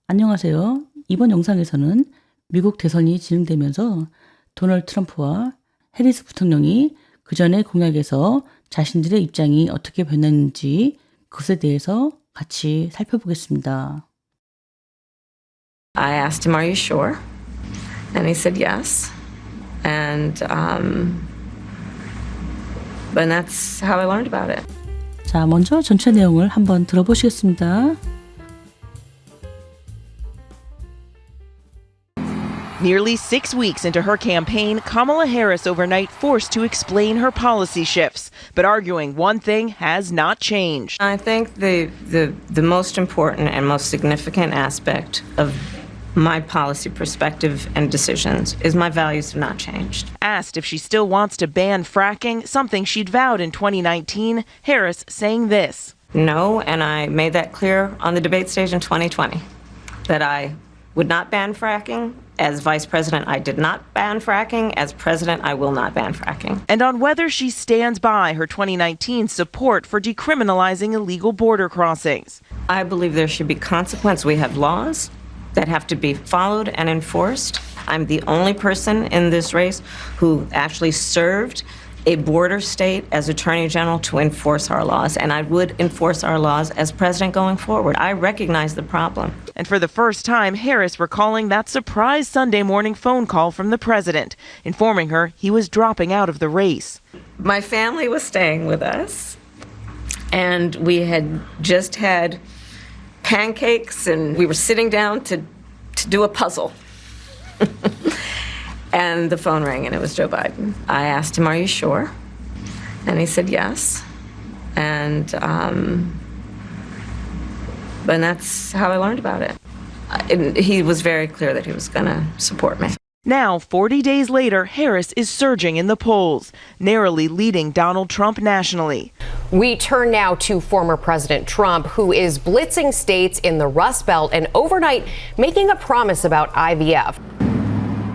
안녕하세요. 이번 영상에서는 미국 대선이 진행되면서 도널드 트럼프와 해리스 부통령이 그 전의 공약에서 자신들의 입장이 어떻게 변했는지 그것에 대해서 같이 살펴보겠습니다. I asked him, "Are you sure?" And he said yes. But that's how I learned about it. 자, 먼저 전체 내용을 한번 들어보시겠습니다. Nearly 6 weeks into her campaign, Kamala Harris overnight forced to explain her policy shifts, but arguing one thing has not changed. I think the most important and most significant aspect of my policy perspective and decisions is my values have not changed. Asked if she still wants to ban fracking, something she'd vowed in 2019, Harris saying this. No, and I made that clear on the debate stage in 2020 that I would not ban fracking. As vice president, I did not ban fracking. As president, I will not ban fracking. And on whether she stands by her 2019 support for decriminalizing illegal border crossings. I believe there should be consequence. We have laws that have to be followed and enforced. I'm the only person in this race who actually served a border state as Attorney General to enforce our laws, and I would enforce our laws as president going forward. I recognize the problem. And for the first time, Harris recalling that surprise Sunday morning phone call from the president, informing her he was dropping out of the race. My family was staying with us, and we had just had pancakes, and we were sitting down to do a puzzle. And the phone rang, and it was Joe Biden. I asked him, "Are you sure?" And he said yes. But that's how I learned about it. He was very clear that he was going to support me. Now, 40 days later, Harris is surging in the polls, narrowly leading Donald Trump nationally. We turn now to former President Trump, who is blitzing states in the Rust Belt and overnight making a promise about IVF.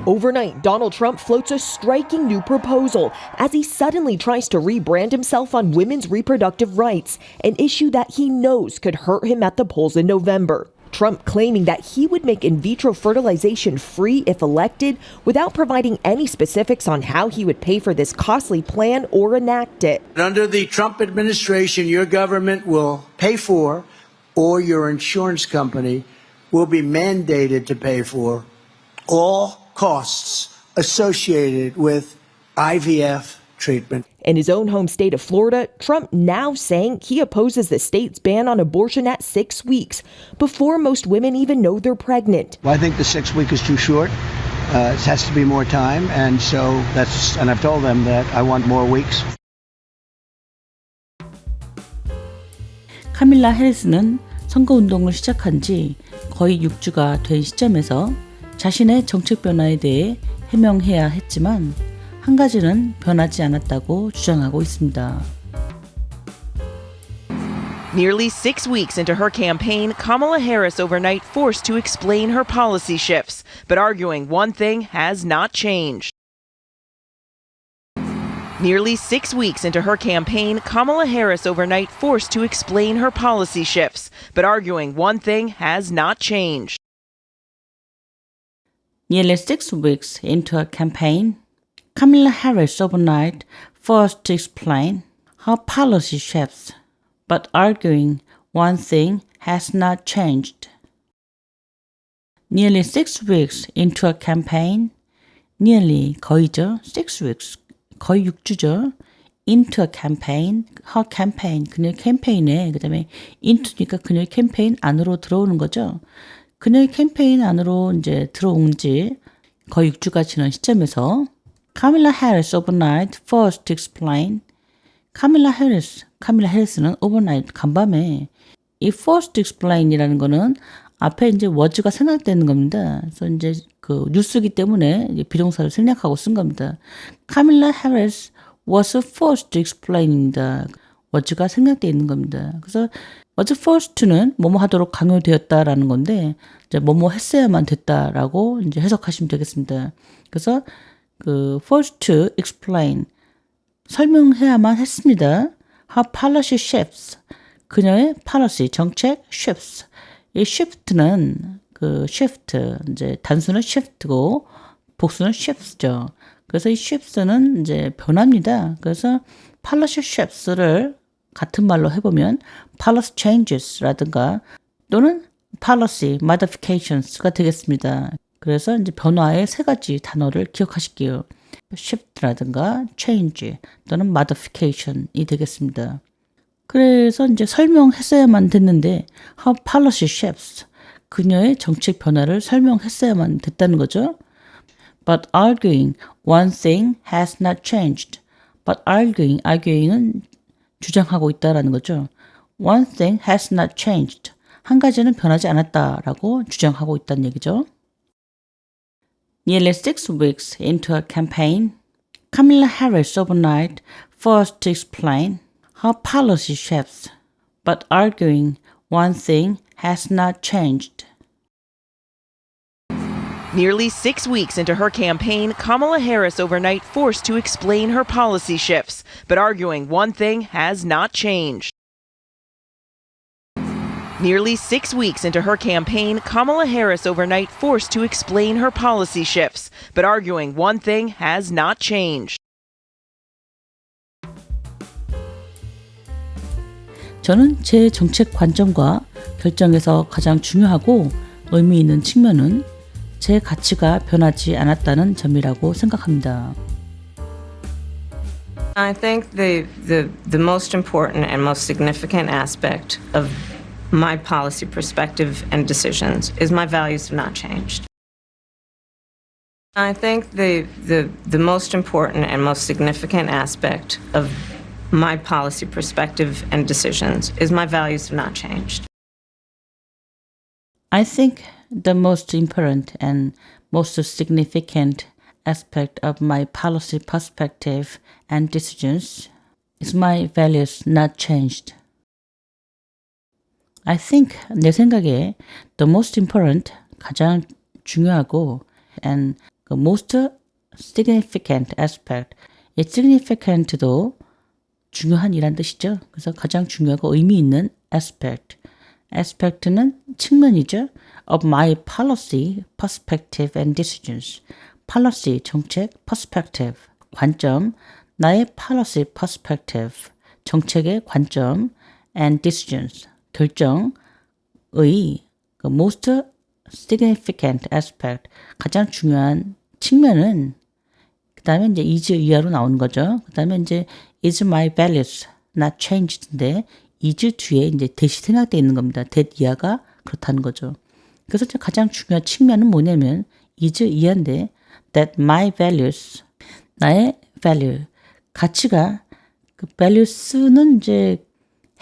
Overnight, Donald Trump floats a striking new proposal as he suddenly tries to rebrand himself on women's reproductive rights, an issue that he knows could hurt him at the polls in November. Trump claiming that he would make in vitro fertilization free if elected without providing any specifics on how he would pay for this costly plan or enact it. Under the Trump administration, your government will pay for, or your insurance company will be mandated to pay for, all costs associated with IVF treatment. In his own home state of Florida, Trump now saying he opposes the state's ban on abortion at 6 weeks, before most women even know they're pregnant. Well, I think the 6 week is too short. It has to be more time, and I've told them that I want more weeks. 카밀라 해리스는 선거운동을 시작한 지 거의 6주가 된 시점에서 자신의 정책 변화에 대해 해명해야 했지만 한 가지는 변하지 않았다고 주장하고 있습니다. Nearly 6 weeks into her campaign, Kamala Harris overnight forced to explain her policy shifts, but arguing one thing has not changed. Nearly 6 weeks into her campaign, Kamala Harris overnight forced to explain her policy shifts, but arguing one thing has not changed. Nearly 6 weeks into her campaign, Kamala Harris overnight forced to explain her policy shifts, but arguing one thing has not changed. Nearly 6 weeks into her campaign, nearly 거의죠. 6 weeks, 거의 6주죠. Into a campaign, her campaign, 그녀의 캠페인에, 그 다음에 into니까 그녀의 캠페인 안으로 들어오는 거죠. 그녀의 캠페인 안으로 이제 들어온 지 거의 6주가 지난 시점에서 Kamala Harris overnight forced to explain. 카밀라 해리스는 overnight 간밤에 이 forced to explain이라는 거는 앞에 이제 word가 생략되는 겁니다. 그래서 이제 그 뉴스기 때문에 이제 비동사를 생략하고 쓴 겁니다. Kamala Harris was forced to explain입니다. word가 생략되어 있는 겁니다. 그래서 was forced to는 뭐뭐 하도록 강요되었다라는 건데 이제 뭐뭐 했어야만 됐다라고 이제 해석하시면 되겠습니다. 그래서 그 forced to explain 설명해야만 했습니다. Her policy shifts 그녀의 policy 정책 shifts 이 shift는 그 shift, 이제 단수는 shift고 복수는 shifts죠. 그래서 이 shifts는 이제 변화입니다. 그래서 policy shifts를 같은 말로 해보면 policy changes라든가 또는 policy modifications가 되겠습니다. 그래서 이제 변화의 세 가지 단어를 기억하실게요. shift라든가 change 또는 modification이 되겠습니다. 그래서 이제 설명했어야만 됐는데 how policy shifts 그녀의 정책 변화를 설명했어야만 됐다는 거죠. But arguing one thing has not changed. But arguing은 주장하고 있다라는 거죠. One thing has not changed. 한 가지는 변하지 않았다라고 주장하고 있다는 얘기죠. Nearly 6 weeks into a campaign, Kamala Harris overnight forced to explain her policy shifts, but arguing one thing has not changed. Nearly 6 weeks into her campaign, Kamala Harris overnight forced to explain her policy shifts, but arguing one thing has not changed. Nearly 6 weeks into her campaign, Kamala Harris overnight forced to explain her policy shifts, but arguing one thing has not changed. 저는 제 정책 관점과 결정에서 가장 중요하고 의미 있는 측면은 제 가치가 변하지 않았다는 점이라고 생각합니다. I think the most important and most significant aspect of my policy perspective and decisions is my values have not changed. I think the most important and most significant aspect of my policy perspective and decisions is my values have not changed. I think the most important and most significant aspect of my policy perspective and decisions is my values not changed. I think 내 생각에 the most important 가장 중요하고 and the most significant aspect 이 significant도 중요한 이란 뜻이죠. 그래서 가장 중요하고 의미 있는 aspect는 측면이죠. of my policy, perspective and decisions. policy, 정책, perspective, 관점, 나의 policy, perspective, 정책의 관점 and decisions, 결정의 그 most significant aspect, 가장 중요한 측면은 그 다음에 이제 is 이하로 나오는 거죠. 그 다음에 이제 is my values not changed인데 is 뒤에 이제 that이 생략되어 있는 겁니다. that 이하가 그렇다는 거죠. 그래서 가장 중요한 측면은 뭐냐면 is 이하인데 that my values 나의 value 가치가 그 values는 이제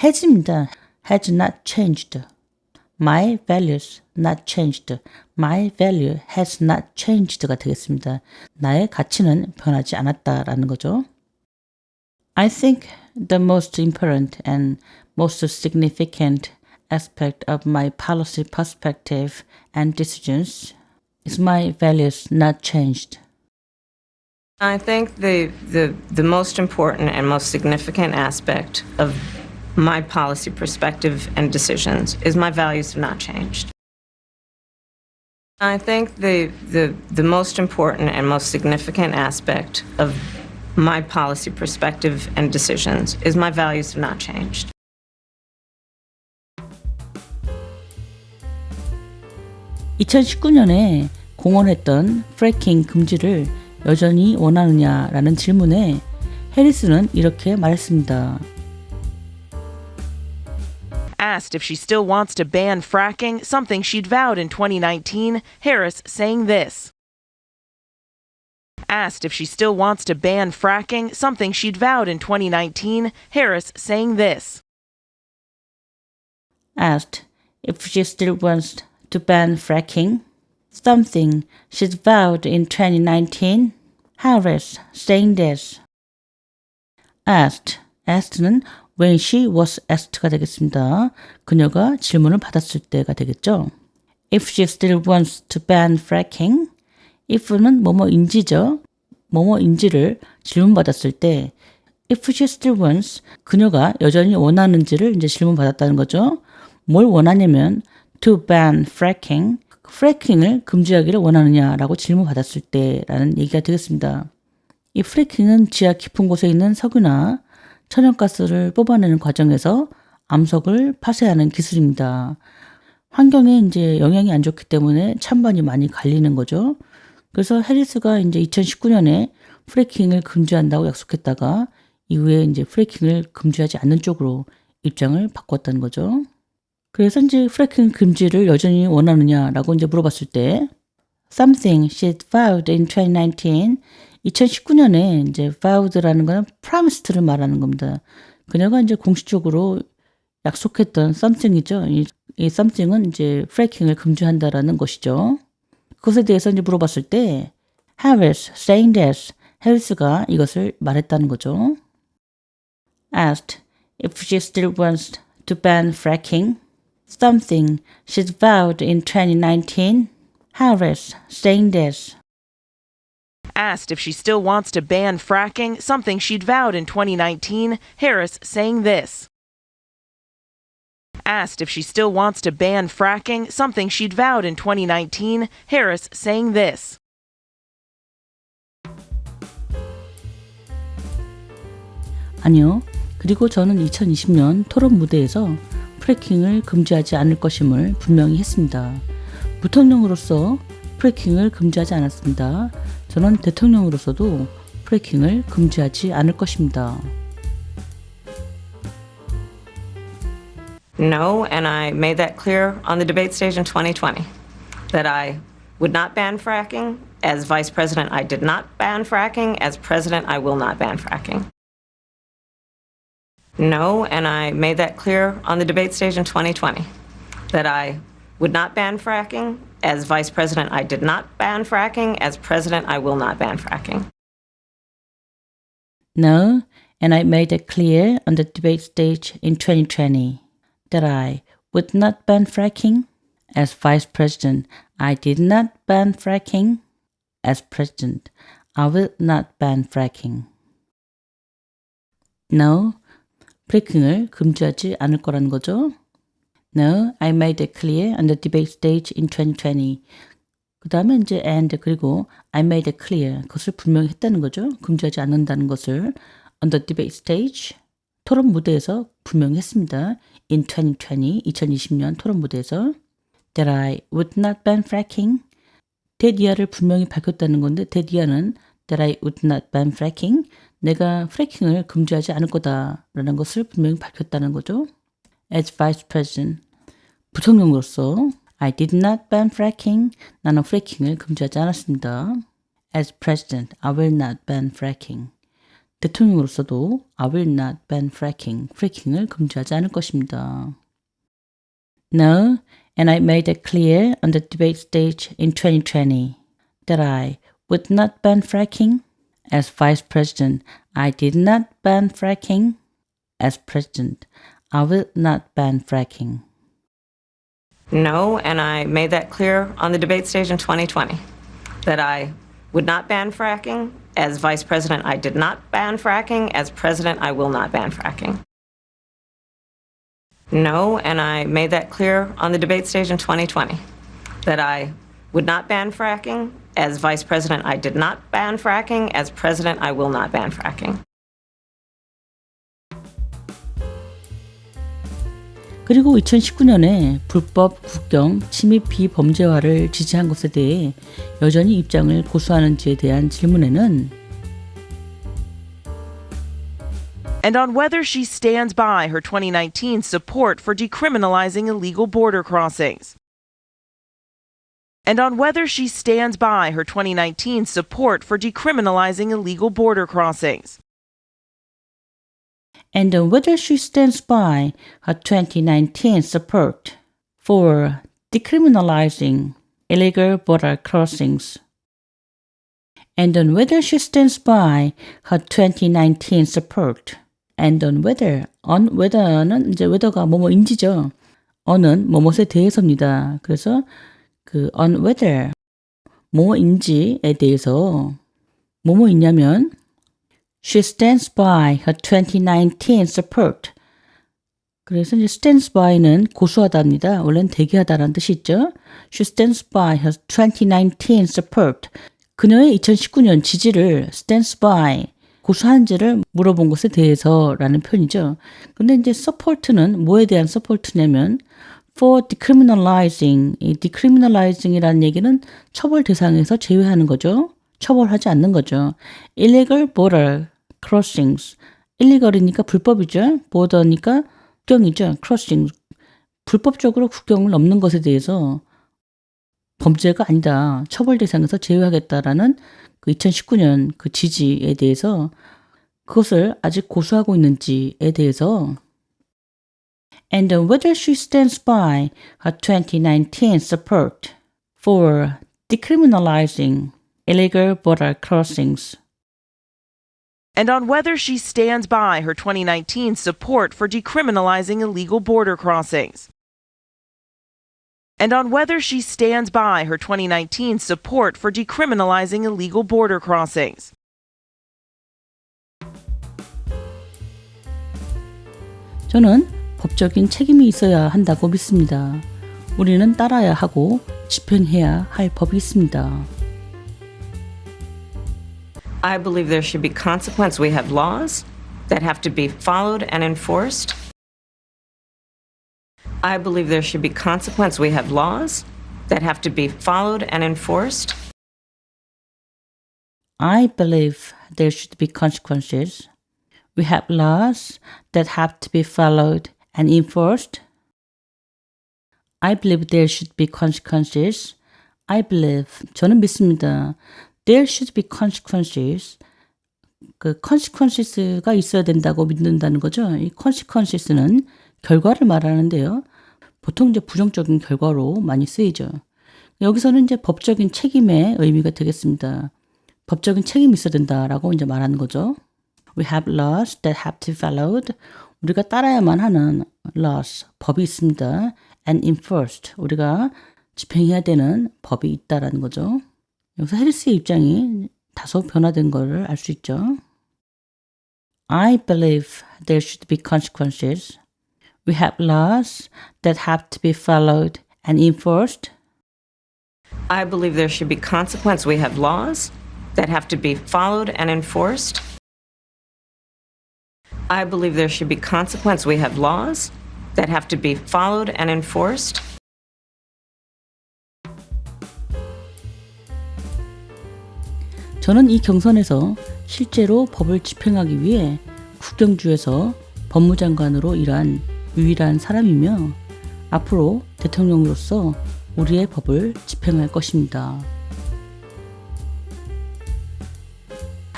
has입니다. has not changed. My values not changed. My value has not changed가 되겠습니다. 나의 가치는 변하지 않았다라는 거죠. I think the most important and most significant aspect of my policy perspective and decisions is my values not changed. I think the most important and most significant aspect of my policy perspective and decisions is my values have not changed. I think the most important and most significant aspect of my policy perspective and decisions is my values have not changed. (2019년에) 공언했던 프래킹 금지를 여전히 원하느냐라는 질문에 해리스는 이렇게 말했습니다. Asked if she still wants to ban fracking, something she'd vowed in 2019, Harris saying this. Asked if she still wants to ban fracking, something she'd vowed in 2019, Harris saying this. Asked if she still wants to ban fracking, something she'd vowed in 2019, Harris saying this. Asked는 when she was asked가 되겠습니다. 그녀가 질문을 받았을 때가 되겠죠. If she still wants to ban fracking, if는 뭐뭐인지죠. 뭐뭐인지를 질문받았을 때 if she still wants, 그녀가 여전히 원하는지를 이제 질문받았다는 거죠. 뭘 원하냐면 to ban fracking, 프래킹을 금지하기를 원하느냐라고 질문받았을 때라는 얘기가 되겠습니다. 이 프래킹은 지하 깊은 곳에 있는 석유나 천연가스를 뽑아내는 과정에서 암석을 파쇄하는 기술입니다. 환경에 이제 영향이 안 좋기 때문에 찬반이 많이 갈리는 거죠. 그래서 해리스가 이제 2019년에 프래킹을 금지한다고 약속했다가 이후에 이제 프래킹을 금지하지 않는 쪽으로 입장을 바꿨다는 거죠. 그래서 이제 프래킹 금지를 여전히 원하느냐라고 이제 물어봤을 때 something she vowed in 2019 2019년에 이제 vowed라는 거는 promised를 말하는 겁니다. 그녀가 이제 공식적으로 약속했던 something이죠. 이 something은 이제 프래킹을 금지한다라는 것이죠. 그것에 대해서 이제 물어봤을 때 Harris saying this, 해리스가 이것을 말했다는 거죠. Asked if she still wants to ban fracking, something she'd vowed in 2019, Harris saying this. Asked if she still wants to ban fracking, something she'd vowed in 2019, Harris saying this. Asked if she still wants to ban fracking, something she'd vowed in 2019, Harris saying this. 아니요. 그리고 저는 2020년 토론 무대에서 프래킹을 금지하지 않을 것임을 분명히 했습니다. 부통령으로서 프래킹을 금지하지 않았습니다. 저는 대통령으로서도 프래킹을 금지하지 않을 것입니다. No, and I made that clear on the debate stage in 2020, that I would not ban fracking. As vice president, I did not ban fracking. As president, I will not ban fracking. No, and I made that clear on the debate stage in 2020, that I would not ban fracking. As vice president, I did not ban fracking. As president, I will not ban fracking. No, and I made it clear on the debate stage in 2020 that I would not ban fracking. As vice president, I did not ban fracking. As president, I will not ban fracking. No, 프래킹을 금지하지 않을 거라는 거죠. No, I made it clear on the debate stage in 2020. 그 다음에 이제 and 그리고 I made it clear. 그것을 분명히 했다는 거죠. 금지하지 않는다는 것을 on the debate stage. 토론 무대에서 분명히 했습니다. In 2020, 2020년 토론 무대에서 that I would not ban fracking. that 이하를 분명히 밝혔다는 건데 that 이하는 that I would not ban fracking. 내가 프래킹을 금지하지 않을 거다라는 것을 분명히 밝혔다는 거죠. As vice president, 부통령으로서 I did not ban fracking. 나는 프래킹을 금지하지 않았습니다. As president, I will not ban fracking. 대통령으로서도 I will not ban fracking. 프래킹을 금지하지 않을 것입니다. No, and I made it clear on the debate stage in 2020 that I would not ban fracking. As vice president, I did not ban fracking. As president, I will not ban fracking. No, and I made that clear on the debate stage in 2020, that I would not ban fracking. As vice president, I did not ban fracking. As president, I will not ban fracking. No, and I made that clear on the debate stage in 2020, that I would not ban fracking. As vice president, I did not ban fracking. As president, I will not ban fracking. 그리고 2019년에 불법 국경 침입 비범죄화를 지지한 것에 대해 여전히 입장을 고수하는지에 대한 질문에는 And on whether she stands by her 2019 support for decriminalizing illegal border crossings. And on whether she stands by her 2019 support for decriminalizing illegal border crossings. and whether she stands by her 2019 support for decriminalizing illegal border crossings. And on whether she stands by her 2019 support. And on whether는 이제 whether가 뭐뭐인지죠. on은 뭐뭐에 대해서입니다. 그래서 그 on whether 뭐뭐인지에 대해서 뭐뭐있냐면 she stands by her 2019 support. 그래서 이제 stands by는 고수하다입니다. 원래는 대기하다라는 뜻이 있죠. She stands by her 2019 support. 그녀의 2019년 지지를 stands by 고수하는지를 물어본 것에 대해서라는 표현이죠. 근데 이제 support는 뭐에 대한 support냐면 for decriminalizing. 이 decriminalizing이라는 얘기는 처벌 대상에서 제외하는 거죠. 처벌하지 않는 거죠. illegal border crossings. illegal이니까 불법이죠. border니까 국경이죠. crossing. 불법적으로 국경을 넘는 것에 대해서 범죄가 아니다. 처벌 대상에서 제외하겠다라는 그 2019년 그 지지에 대해서 그것을 아직 고수하고 있는지에 대해서 and whether she stands by her 2019 support for decriminalizing illegal border crossings. And on whether she stands by her 2019 support for decriminalizing illegal border crossings. And on whether she stands by her 2019 support for decriminalizing illegal border crossings. 저는 법적인 책임이 있어야 한다고 믿습니다. 우리는 따라야 하고 집행해야 할 법이 있습니다. I believe there should be consequence. We have laws that have to be followed and enforced. I believe there should be consequence. We have laws that have to be followed and enforced. I believe there should be consequences. We have laws that have to be followed and enforced. I believe there should be consequences. I believe, 저는 믿습니다. There should be consequences. 그 consequences가 있어야 된다고 믿는다는 거죠. 이 consequences는 결과를 말하는데요. 보통 이제 부정적인 결과로 많이 쓰이죠. 여기서는 이제 법적인 책임의 의미가 되겠습니다. 법적인 책임이 있어야 된다라고 이제 말하는 거죠. We have laws that have to be followed. 우리가 따라야만 하는 laws, 법이 있습니다. And enforced. 우리가 집행해야 되는 법이 있다라는 거죠. 여기서 해리스의 입장이 다소 변화된 걸 알 수 있죠. I believe there should be consequences. We have laws that have to be followed and enforced. I believe there should be consequence. We have laws that have to be followed and enforced. I believe there should be consequence. We have laws that have to be followed and enforced. 저는 이 경선에서 실제로 법을 집행하기 위해 국경주에서 법무장관으로 일한 유일한 사람이며 앞으로 대통령으로서 우리의 법을 집행할 것입니다.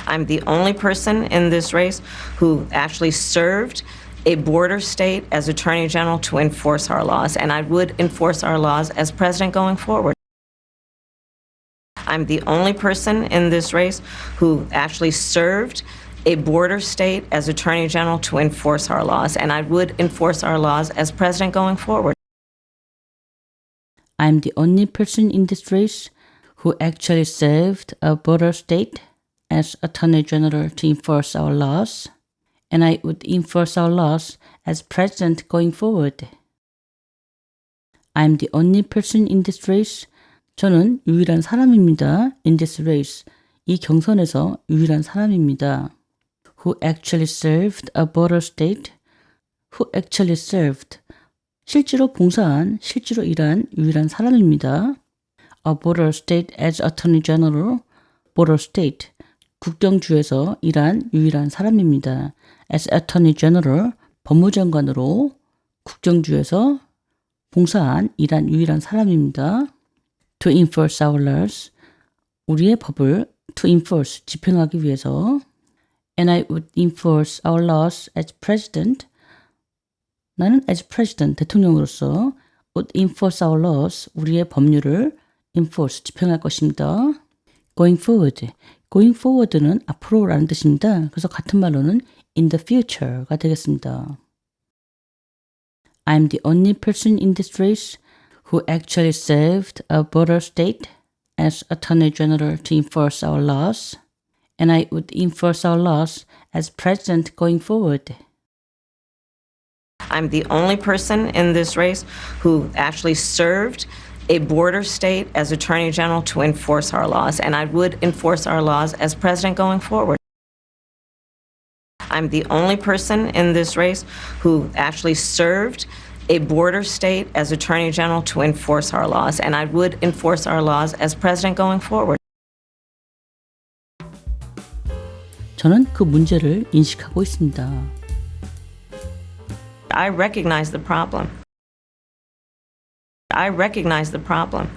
I'm the only person in this race who actually served a border state as Attorney General to enforce our laws, and I would enforce our laws as president going forward. I'm the only person in this race who actually served a border state as Attorney General to enforce our laws, and I would enforce our laws as president going forward. I'm the only person in this race who actually served a border state as Attorney General to enforce our laws, and I would enforce our laws as president going forward. I'm the only person in this race. 저는 유일한 사람입니다. In this race. 이 경선에서 유일한 사람입니다. Who actually served a border state. Who actually served. 실제로 봉사한, 실제로 일한 유일한 사람입니다. A border state as Attorney General. Border state. 국경주에서 일한 유일한 사람입니다. As Attorney General. 법무장관으로 국경주에서 봉사한, 일한 유일한 사람입니다. To enforce our laws. 우리의 법을 to enforce, 집행하기 위해서. And I would enforce our laws as president. 나는 as president, 대통령으로서 would enforce our laws, 우리의 법률을 enforce, 집행할 것입니다. Going forward. Going forward는 앞으로라는 뜻입니다. 그래서 같은 말로는 in the future가 되겠습니다. I'm the only person in this race who actually served a border state as Attorney General to enforce our laws, and I would enforce our laws as president going forward. I'm the only person in this race who actually served a border state as Attorney General to enforce our laws, and I would enforce our laws as president going forward. I'm the only person in this race who actually served a border state as Attorney General to enforce our laws, and I would enforce our laws as president going forward. 저는 그 문제를 인식하고 있습니다. I recognize the problem. I recognize the problem.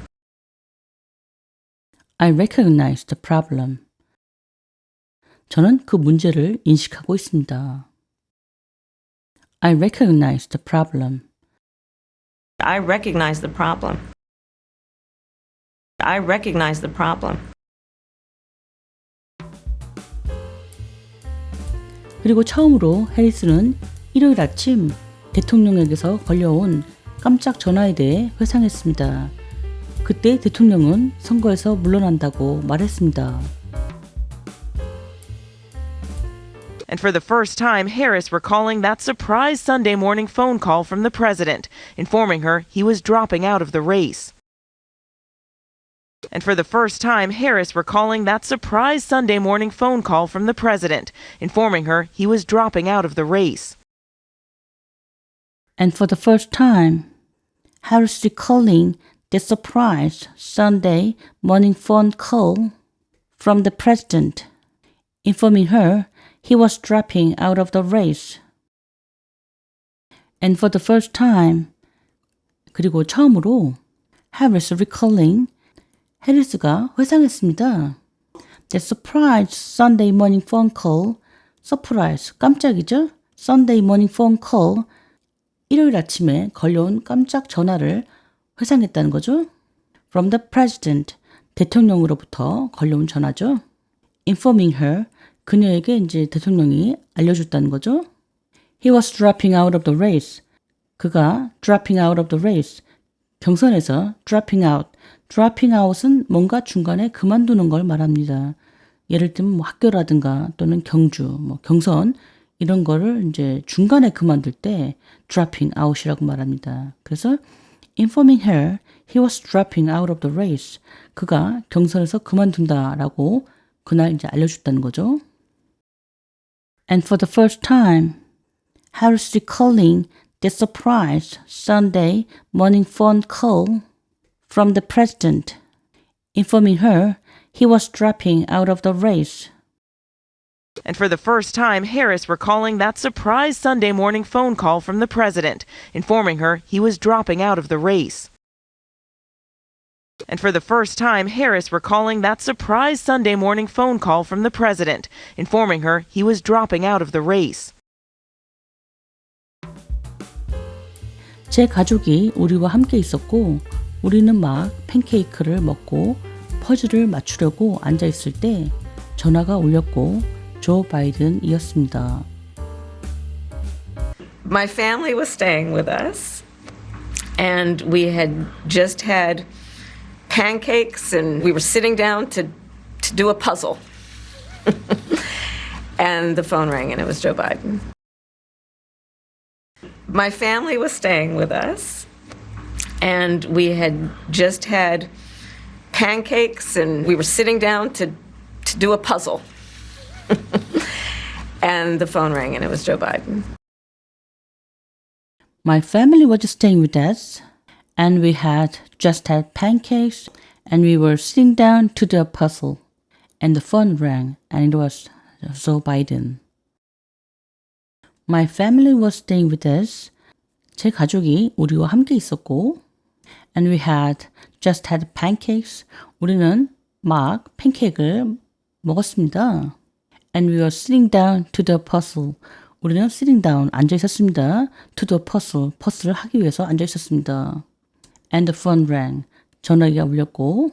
I recognize the problem. 저는 그 문제를 인식하고 있습니다. I recognize the problem. I recognize the problem. I recognize the problem. 그리고 처음으로 해리스는 일요일 아침 대통령에게서 걸려온 깜짝 전화에 대해 회상했습니다. 그때 대통령은 선거에서 물러난다고 말했습니다. And for the first time, Harris recalling that surprise Sunday morning phone call from the president, informing her he was dropping out of the race. And for the first time, Harris recalling that surprise Sunday morning phone call from the president, informing her he was dropping out of the race. And for the first time, Harris recalling the surprise Sunday morning phone call from the president, informing her he was dropping out of the race. And for the first time, 그리고 처음으로 Harris recalling, 해리스가 회상했습니다. The surprise Sunday morning phone call, surprise, 깜짝이죠? Sunday morning phone call, 일요일 아침에 걸려온 깜짝 전화를 회상했다는 거죠. From the president, 대통령으로부터 걸려온 전화죠. Informing her, 그녀에게 이제 대통령이 알려줬다는 거죠. He was dropping out of the race. 그가 dropping out of the race. 경선에서 dropping out. dropping out은 뭔가 중간에 그만두는 걸 말합니다. 예를 들면 뭐 학교라든가 또는 경주, 뭐 경선 이런 거를 이제 중간에 그만둘 때 dropping out이라고 말합니다. 그래서 informing her he was dropping out of the race. 그가 경선에서 그만둔다라고 그날 이제 알려줬다는 거죠. And for the first time, Harris recalling the surprise Sunday morning phone call from the president, informing her he was dropping out of the race. And for the first time, Harris recalling that surprise Sunday morning phone call from the president, informing her he was dropping out of the race. And for the first time, Harris recalling that surprise Sunday morning phone call from the president, informing her he was dropping out of the race. 제 가족이 우리와 함께 있었고 우리는 막 팬케이크를 먹고 퍼즐을 맞추려고 앉아 있을 때 전화가 울렸고 조 바이든이었습니다. My family was staying with us, and we had just had pancakes, and we were sitting down to do a puzzle. And the phone rang, and it was Joe Biden. My family was staying with us, and we had just had pancakes, and we were sitting down to do a puzzle. And the phone rang, and it was Joe Biden. My family was staying with us, and we had just had pancakes, and we were sitting down to do a puzzle. And the phone rang, and it was Joe Biden. My family was staying with us. 제 가족이 우리와 함께 있었고, and we had just had pancakes. 우리는 막 팬케이크를 먹었습니다. And we were sitting down to the puzzle. 우리는 sitting down, 앉아 있었습니다. To the puzzle, 퍼즐을 하기 위해서 앉아 있었습니다. And the phone rang. 전화기가 울렸고,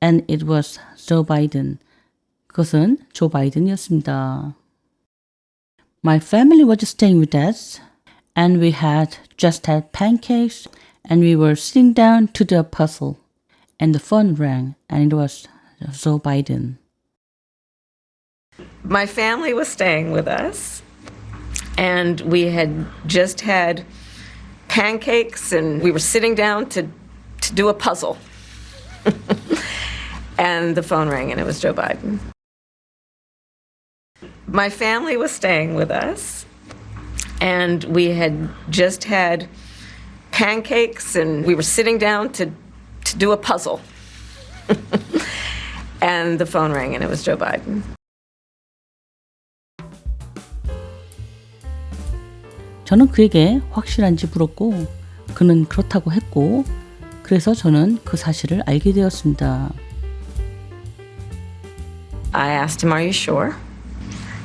and it was Joe Biden. 그것은 조 바이든이었습니다. My family was staying with us, and we had just had pancakes, and we were sitting down to do a puzzle. And the phone rang, and it was Joe Biden. My family was staying with us, And we had just had pancakes and we were sitting down to do a puzzle. And the phone rang and it was Joe Biden. My family was staying with us and we had just had pancakes and we were sitting down to do a puzzle. And the phone rang and it was Joe Biden. 저는 그에게 확실한지 물었고 그는 그렇다고 했고 그래서 저는 그 사실을 알게 되었습니다. I asked him, "Are you sure?"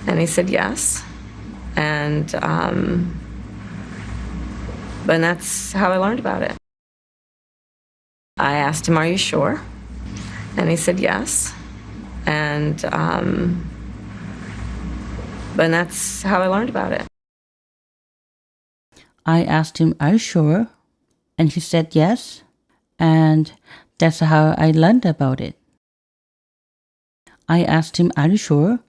And he said yes. And but that's how I learned about it. I asked him, "Are you sure?" And he said yes. And but that's how I learned about it. I asked him, "Are you sure?" And he said yes. And that's how I learned about it. I asked him, "Are you sure?"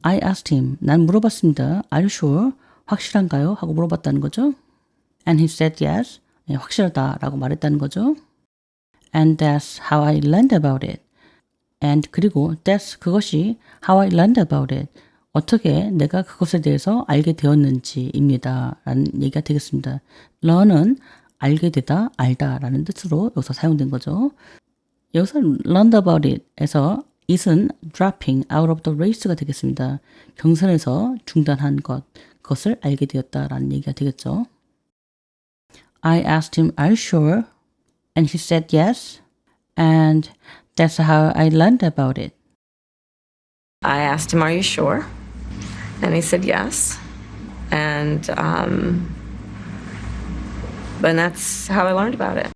I asked him, 난 물어봤습니다. Are you sure? 확실한가요? 하고 물어봤다는 거죠. And he said yes. 네, 확실하다라고 말했다는 거죠. And that's how I learned about it. And 그리고 that's 그것이 how I learned about it. 어떻게 내가 그것에 대해서 알게 되었는지입니다. 라는 얘기가 되겠습니다. learn은 알게 되다, 알다 라는 뜻으로 여기서 사용된 거죠. 여기서 learned about it 에서 it은 dropping out of the race가 되겠습니다. 경선에서 중단한 그것을 알게 되었다라는 얘기가 되겠죠. I asked him, "Are you sure?" And he said yes. And that's how I learned about it. I asked him, "Are you sure?" And he said yes. And but that's how I learned about it.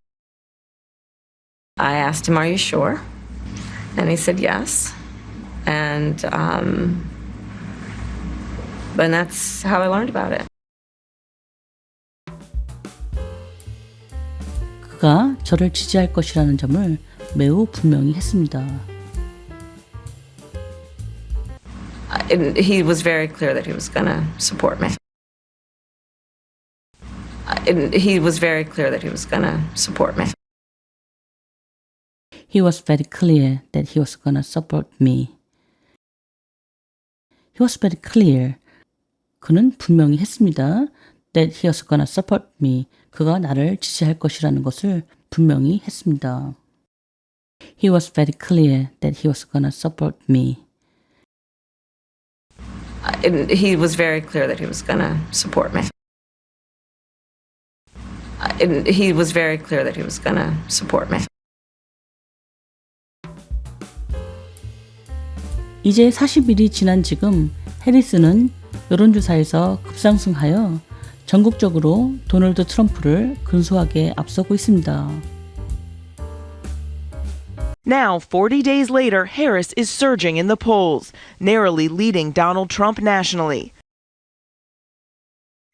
I asked him, "Are you sure?" And he said yes. And but that's how I learned about it. 그가 저를 지지할 것이라는 점을 매우 분명히 했습니다. He was very clear that he was going to support me. He was very clear that he was going to support me. He was very clear that he was gonna support me. He was very clear. 그는 분명히 했습니다. That he was gonna support me. 그가 나를 지지할 것이라는 것을 분명히 했습니다. He was very clear that he was gonna support me. He was very clear that he was going to support me. He was very clear that he was going to support me. 이제 40일이 지난 지금 해리스는 여론조사에서 급상승하여 전국적으로 도널드 트럼프를 근소하게 앞서고 있습니다. Now, 40 days later, Harris is surging in the polls, narrowly leading Donald Trump nationally.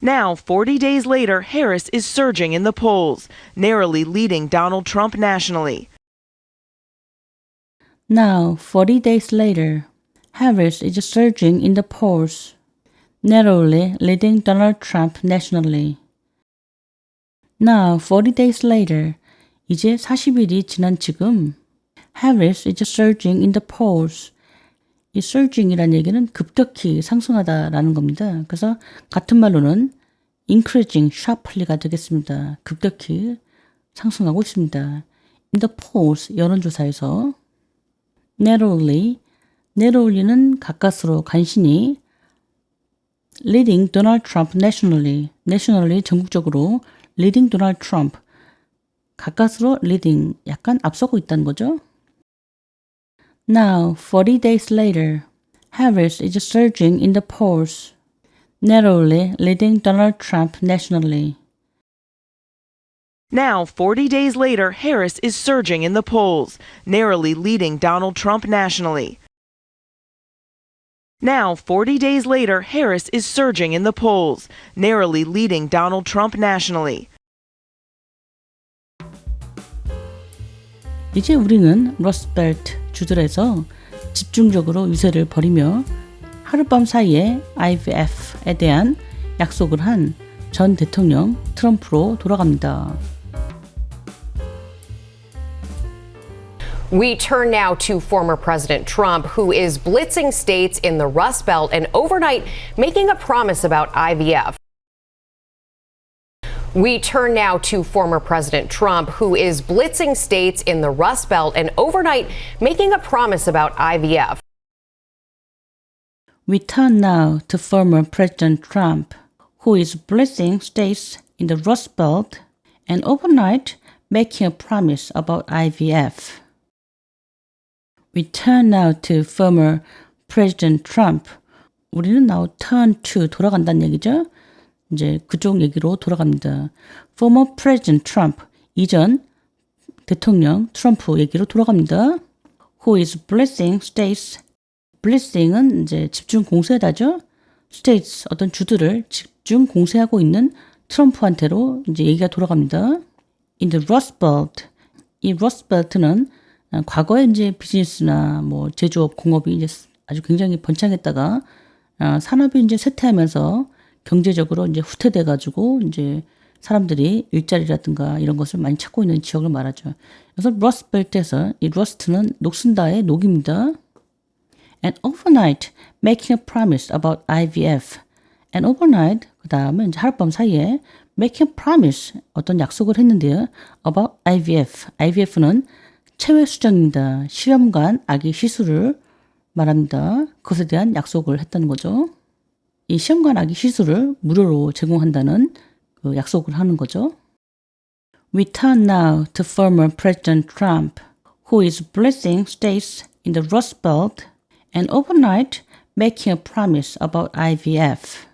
Now, 40 days later, Harris is surging in the polls, narrowly leading Donald Trump nationally. Now, 40 days later, Harris is surging in the polls, narrowly leading Donald Trump nationally. Now, 40 days later, 이제 40일이 지난 지금, Harris is surging in the polls. 이 surging이라는 얘기는 급격히 상승하다라는 겁니다. 그래서 같은 말로는 increasing sharply가 되겠습니다. 급격히 상승하고 있습니다. In the polls, 여론조사에서 narrowly는 가까스로 간신히 leading Donald Trump nationally 전국적으로 leading Donald Trump 가까스로 leading 약간 앞서고 있다는 거죠. Now, 40 days later, Harris is surging in the polls, narrowly leading Donald Trump nationally. Now, 40 days later, Harris is surging in the polls, narrowly leading Donald Trump nationally. Now, 40 days later, Harris is surging in the polls, narrowly leading Donald Trump nationally. 이제 우리는 러스트벨트 주들에서 집중적으로 유세를 벌이며 하룻밤 사이에 IVF에 대한 약속을 한 전 대통령 트럼프로 돌아갑니다. We turn now to former President Trump, who is blitzing states in the Rust Belt and overnight making a promise about IVF. We turn now to former President Trump, who is blitzing states in the Rust Belt and overnight making a promise about IVF. We turn now to former President Trump, who is blitzing states in the Rust Belt and overnight making a promise about IVF. We turn now to former President Trump. 우리는 now turn to 돌아간다는 얘기죠. 이제 그쪽 얘기로 돌아갑니다. Former President Trump, 이전 대통령 트럼프 얘기로 돌아갑니다. Who is blitzing states. blitzing은 이제 집중 공세다죠. states, 어떤 주들을 집중 공세하고 있는 트럼프한테로 이제 얘기가 돌아갑니다. In the Rust Belt. 이 Rust Belt는 과거에 이제 비즈니스나 뭐 제조업, 공업이 이제 아주 굉장히 번창했다가 산업이 이제 쇠퇴하면서 경제적으로 이제 후퇴돼가지고 이제 사람들이 일자리라든가 이런 것을 많이 찾고 있는 지역을 말하죠. 그래서 Rust Belt에서 이 Rust는 녹슨다의 녹입니다. And overnight making a promise about IVF. And overnight 그 다음에 이제 하룻밤 사이에 making a promise 어떤 약속을 했는데요. About IVF. IVF는 체외 수정입니다. 시험관 아기 시술을 말합니다. 그것에 대한 약속을 했다는 거죠. 이 시험관 아기 시술을 무료로 제공한다는 그 약속을 하는 거죠. We turn now to former President Trump, who is blitzing states in the Rust Belt and overnight making a promise about IVF.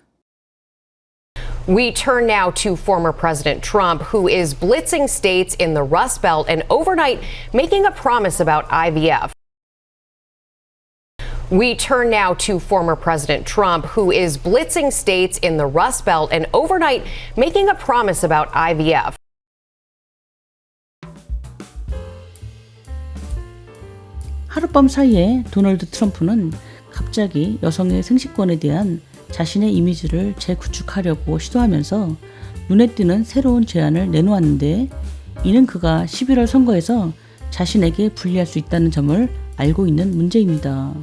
We turn now to former President Trump, who is blitzing states in the Rust Belt and overnight making a promise about IVF. We turn now to former President Trump, who is blitzing states in the Rust Belt and overnight making a promise about IVF. 하룻밤 사이에 도널드 트럼프는 갑자기 여성의 생식권에 대한 자신의 이미지를 재구축하려고 시도하면서 눈에 띄는 새로운 제안을 내놓았는데 이는 그가 11월 선거에서 자신에게 불리할 수 있다는 점을 알고 있는 문제입니다.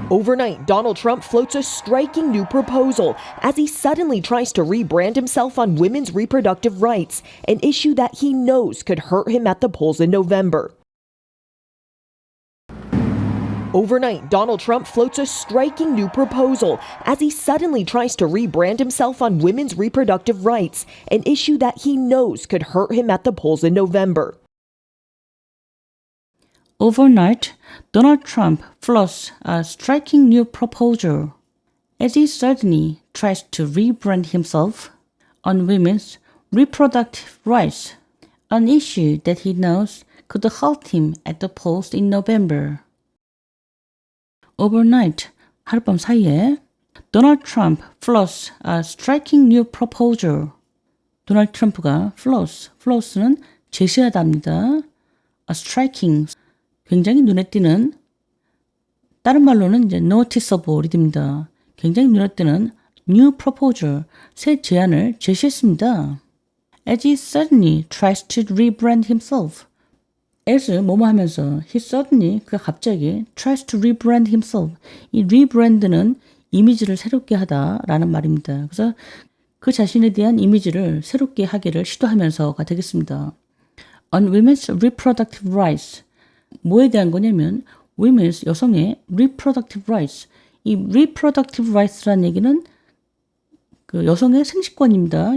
Overnight, Donald Trump floats a striking new proposal as he suddenly tries to rebrand himself on women's reproductive rights, an issue that he knows could hurt him at the polls in November. Overnight, Donald Trump floats a striking new proposal as he suddenly tries to rebrand himself on women's reproductive rights, an issue that he knows could hurt him at the polls in November. Overnight, Donald Trump floats a striking new proposal as he suddenly tries to rebrand himself on women's reproductive rights, an issue that he knows could hurt him at the polls in November. Overnight, 하룻밤 사이에 Donald Trump floats a striking new proposal. 도널드 트럼프가 floats는 제시하다입니다. A striking, 굉장히 눈에 띄는, 다른 말로는 이제 noticeable이 됩니다. 굉장히 눈에 띄는 new proposal, 새 제안을 제시했습니다. As he suddenly tries to rebrand himself. as 뭐뭐 하면서 he suddenly, 그가 갑자기 tries to rebrand himself. 이 rebrand는 이미지를 새롭게 하다라는 말입니다. 그래서 그 자신에 대한 이미지를 새롭게 하기를 시도하면서가 되겠습니다. On women's reproductive rights. 뭐에 대한 거냐면 women's, 여성의 reproductive rights. 이 reproductive rights라는 얘기는 그 여성의 생식권입니다.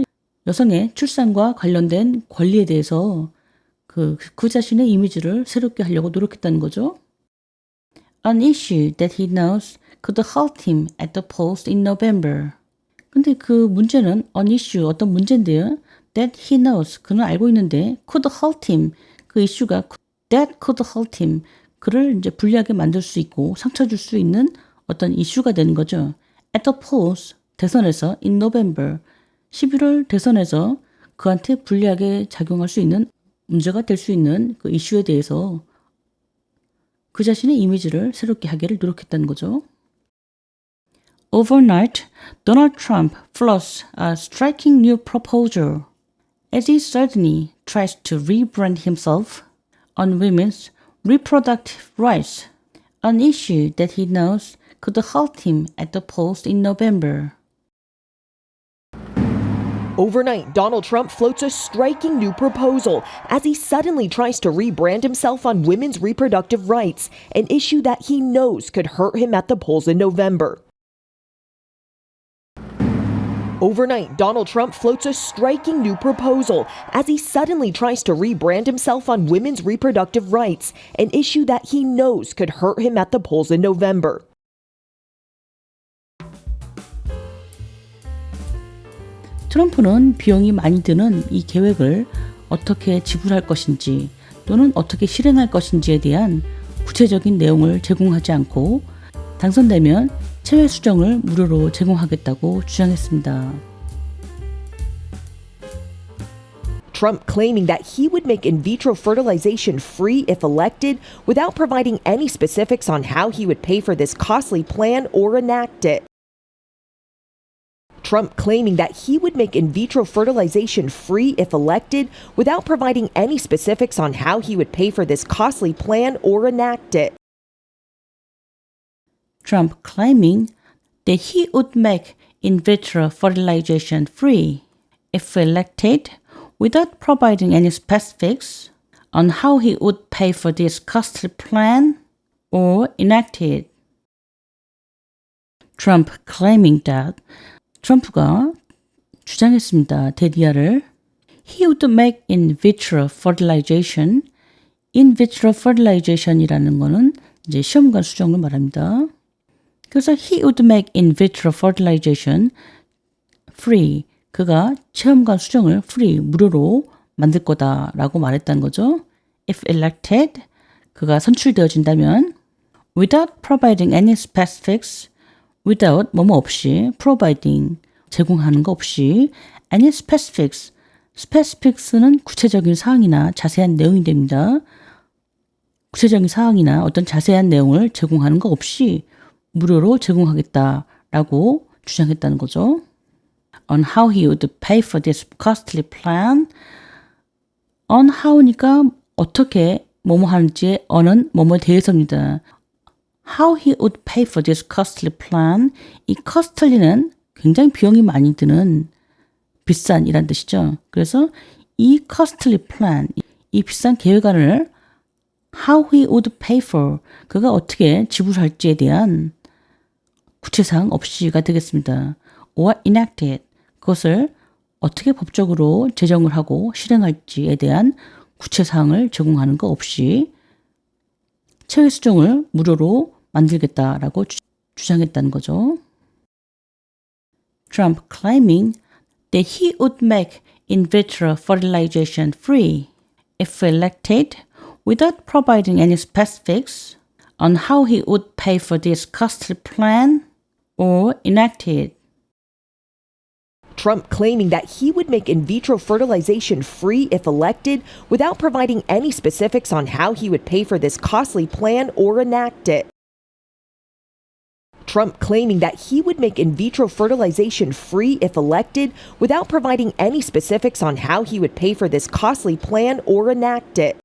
여성의 출산과 관련된 권리에 대해서 그 자신의 이미지를 새롭게 하려고 노력했다는 거죠. An issue that he knows could hurt him at the polls in November. 근데 그 문제는 an issue, 어떤 문제인데요. That he knows, 그는 알고 있는데 could hurt him, 그 이슈가 that could hurt him, 그를 이제 불리하게 만들 수 있고 상처 줄 수 있는 어떤 이슈가 되는 거죠. At the polls, 대선에서 in November, 11월 대선에서 그한테 불리하게 작용할 수 있는 문제가 될 수 있는 그 이슈에 대해서 그 자신의 이미지를 새롭게 하기를 노력했다는 거죠. Overnight, Donald Trump floats a striking new proposal as he suddenly tries to rebrand himself on women's reproductive rights, an issue that he knows could halt him at the polls in November. Overnight, Donald Trump floats a striking new proposal as he suddenly tries to rebrand himself on women's reproductive rights, an issue that he knows could hurt him at the polls in November. Overnight, Donald Trump floats a striking new proposal as he suddenly tries to rebrand himself on women's reproductive rights, an issue that he knows could hurt him at the polls in November. 트럼프는 비용이 많이 드는 이 계획을 어떻게 지불할 것인지 또는 어떻게 실행할 것인지에 대한 구체적인 내용을 제공하지 않고 당선되면 체외 수정을 무료로 제공하겠다고 주장했습니다. Trump claiming that he would make in vitro fertilization free if elected without providing any specifics on how he would pay for this costly plan or enact it. Trump claiming that he would make in vitro fertilization free if elected without providing any specifics on how he would pay for this costly plan or enact it. Trump claiming that he would make in vitro fertilization free if elected without providing any specifics on how he would pay for this costly plan or enact it. Trump claiming that 트럼프가 주장했습니다. 대리아를 He would make in vitro fertilization. In vitro fertilization이라는 거는 이제 시험관 수정을 말합니다. 그래서 he would make in vitro fertilization free. 그가 체험관 수정을 free, 무료로 만들 거다라고 말했다는 거죠. If elected, 그가 선출되어진다면 without providing any specifics, without 뭐뭐 없이, providing 제공하는 거 없이, any specifics, specifics는 구체적인 사항이나 자세한 내용이 됩니다. 구체적인 사항이나 어떤 자세한 내용을 제공하는 거 없이 무료로 제공하겠다라고 주장했다는 거죠. On how he would pay for this costly plan. On how니까 어떻게 뭐뭐 하는지, on은 뭐뭐에 대해서입니다. How he would pay for this costly plan. 이 costly는 굉장히 비용이 많이 드는 비싼이란 뜻이죠. 그래서 이 costly plan, 이 비싼 계획안을 how he would pay for, 그가 어떻게 지불할지에 대한 구체사항 없이가 되겠습니다. or enacted, 그것을 어떻게 법적으로 제정을 하고 실행할지에 대한 구체사항을 제공하는 거 없이 체외 수정을 무료로 만들겠다라고 주장했다는 거죠. Trump claiming that he would make in vitro fertilization free if elected without providing any specifics on how he would pay for this costly plan or enact it. Trump claiming that he would make in vitro fertilization free if elected without providing any specifics on how he would pay for this costly plan or enact it. Trump claiming that he would make in vitro fertilization free if elected without providing any specifics on how he would pay for this costly plan or enact it.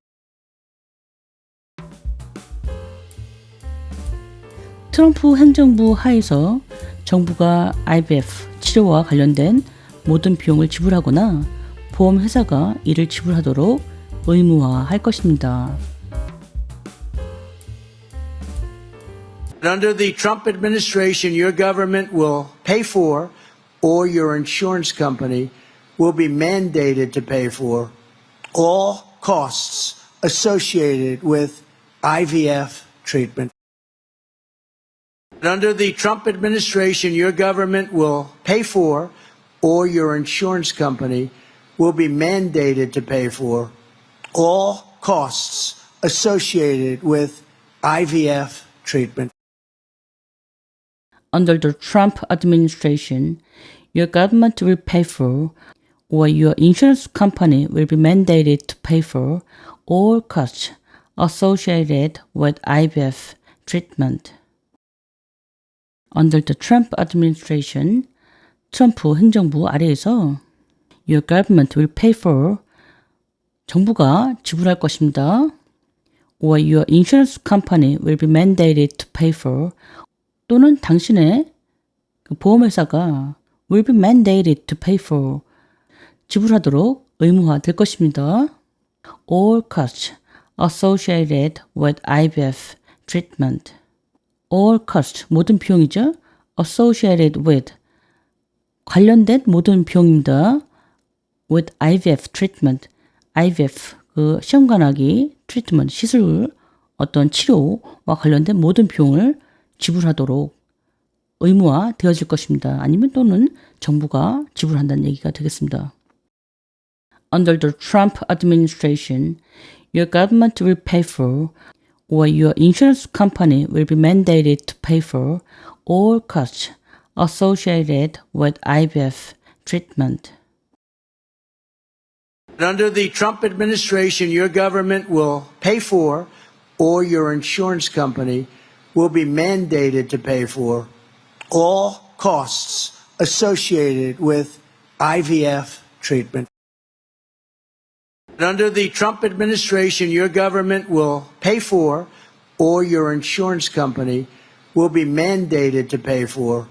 트럼프 행정부 하에서 정부가 IVF 치료와 관련된 모든 비용을 지불하거나 보험회사가 이를 지불하도록 의무화할 것입니다. Under the Trump administration, your government will pay for, or your insurance company will be mandated to pay for, all costs associated with IVF treatment. Under the Trump administration, your government will pay for, or your insurance company will be mandated to pay for, all costs associated with IVF treatment. Under the Trump administration, your government will pay for, or your insurance company will be mandated to pay for, all costs associated with IVF treatment. Under the Trump administration, 트럼프 행정부 아래에서 your government will pay for 정부가 지불할 것입니다. or your insurance company will be mandated to pay for 또는 당신의 그 보험회사가 will be mandated to pay for 지불하도록 의무화될 것입니다. All costs associated with IVF treatment. All costs 모든 비용이죠. Associated with 관련된 모든 비용입니다. With IVF treatment. IVF 그 시험관하기 treatment 시술 어떤 치료와 관련된 모든 비용을 지불하도록 의무화 되어질 것입니다. 아니면 또는 정부가 지불한다는 얘기가 되겠습니다. Under the Trump administration, your government will pay for or your insurance company will be mandated to pay for all costs associated with IVF treatment. Under the Trump administration, your government will pay for, or your insurance company will be mandated to pay for, all costs associated with IVF treatment. Under the Trump administration, your government will pay for, or your insurance company will be mandated to pay for,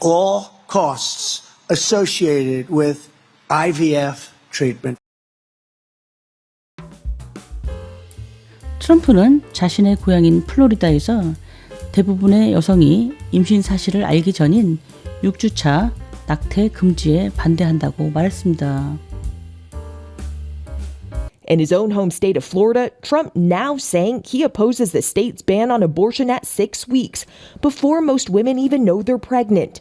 all costs associated with IVF treatment. 트럼프는 자신의 고향인 플로리다에서 대부분의 여성이 임신 사실을 알기 전인 6주차 낙태 금지에 반대한다고 말했습니다. In his own home state of Florida, Trump now saying he opposes the state's ban on abortion at 6 weeks, before most women even know they're pregnant.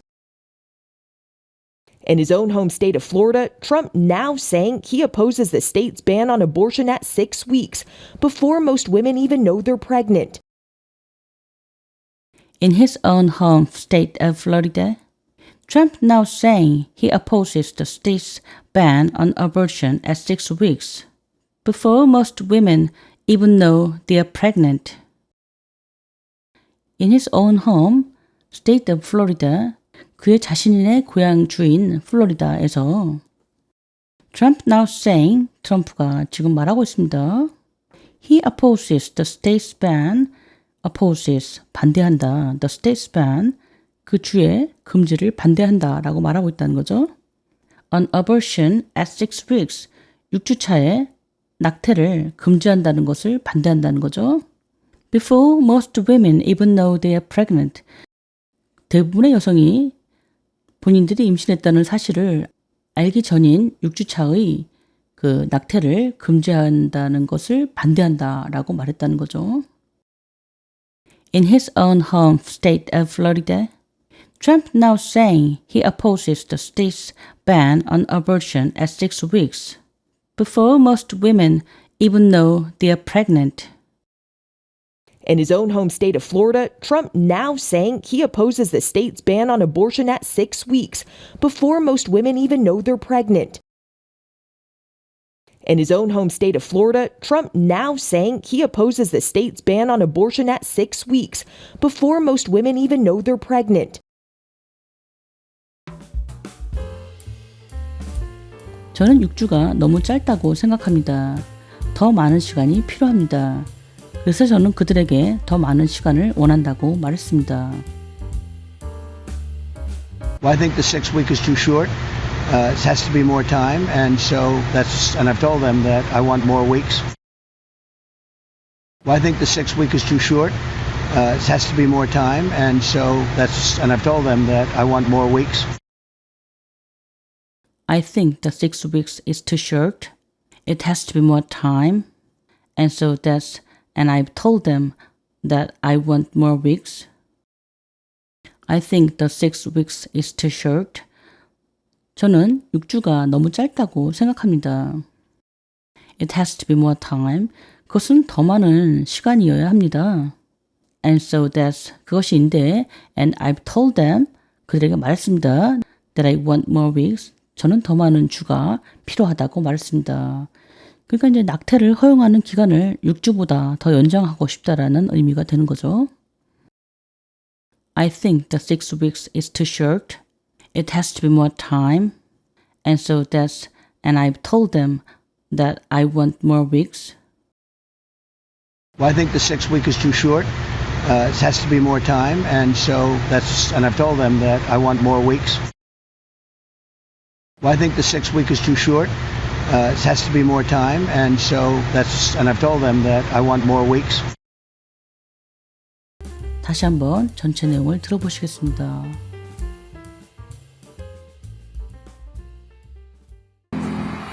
In his own home state of Florida, Trump now saying he opposes the state's ban on abortion at 6 weeks, before most women even know they're pregnant. In his own home state of Florida, Trump now saying he opposes the state's ban on abortion at 6 weeks, before most women even know they are pregnant. In his own home state of Florida, 그의 자신의 고향 주인 플로리다에서 Trump now saying, 트럼프가 지금 말하고 있습니다. He opposes the state's ban, opposes, 반대한다. The state's ban, 그 주의 금지를 반대한다 라고 말하고 있다는 거죠. On abortion at 6 weeks, 6주 차에 낙태를 금지한다는 것을 반대한다는 거죠. Before most women even know they are pregnant, 대부분의 여성이 본인들이 임신했다는 사실을 알기 전인 6주차의 그 낙태를 금지한다는 것을 반대한다라고 말했다는 거죠. In his own home state of Florida, Trump now saying he opposes the state's ban on abortion at 6 weeks, before most women even know they are pregnant. In his own home state of Florida, Trump now saying he opposes the state's ban on abortion at 6 weeks, before most women even know they're pregnant. In his own home state of Florida, Trump now saying he opposes the state's ban on abortion at 6 weeks, before most women even know they're pregnant. 저는 6주가 너무 짧다고 생각합니다. 더 많은 시간이 필요합니다. 그래서 저는 그들에게 더 많은 시간을 원한다고 말했습니다. Well, I think the 6 week is too short. It has to be more time, and I've told them that I want more weeks. Well, I think the 6 week is too short. It has to be more time, and I've told them that I want more weeks. I think the 6 weeks is too short. It has to be more time, and I've told them that I want more weeks. I think the 6 weeks is too short. 저는 6주가 너무 짧다고 생각합니다. It has to be more time. 그것은 더 많은 시간이어야 합니다. 그것인데, and I've told them, 그들에게 말했습니다. That I want more weeks. 저는 더 많은 주가 필요하다고 말했습니다. 그러니까 이제 낙태를 허용하는 기간을 6주보다 더 연장하고 싶다라는 의미가 되는 거죠. I think the 6 weeks is too short. It has to be more time. And I've told them that I want more weeks. Well, I think the 6 week is too short. It has to be more time, and I've told them that I want more weeks. Well, I think the 6 week is too short. It has to be more time, and I've told them that I want more weeks. 다시 한번 전체 내용을 들어보시겠습니다.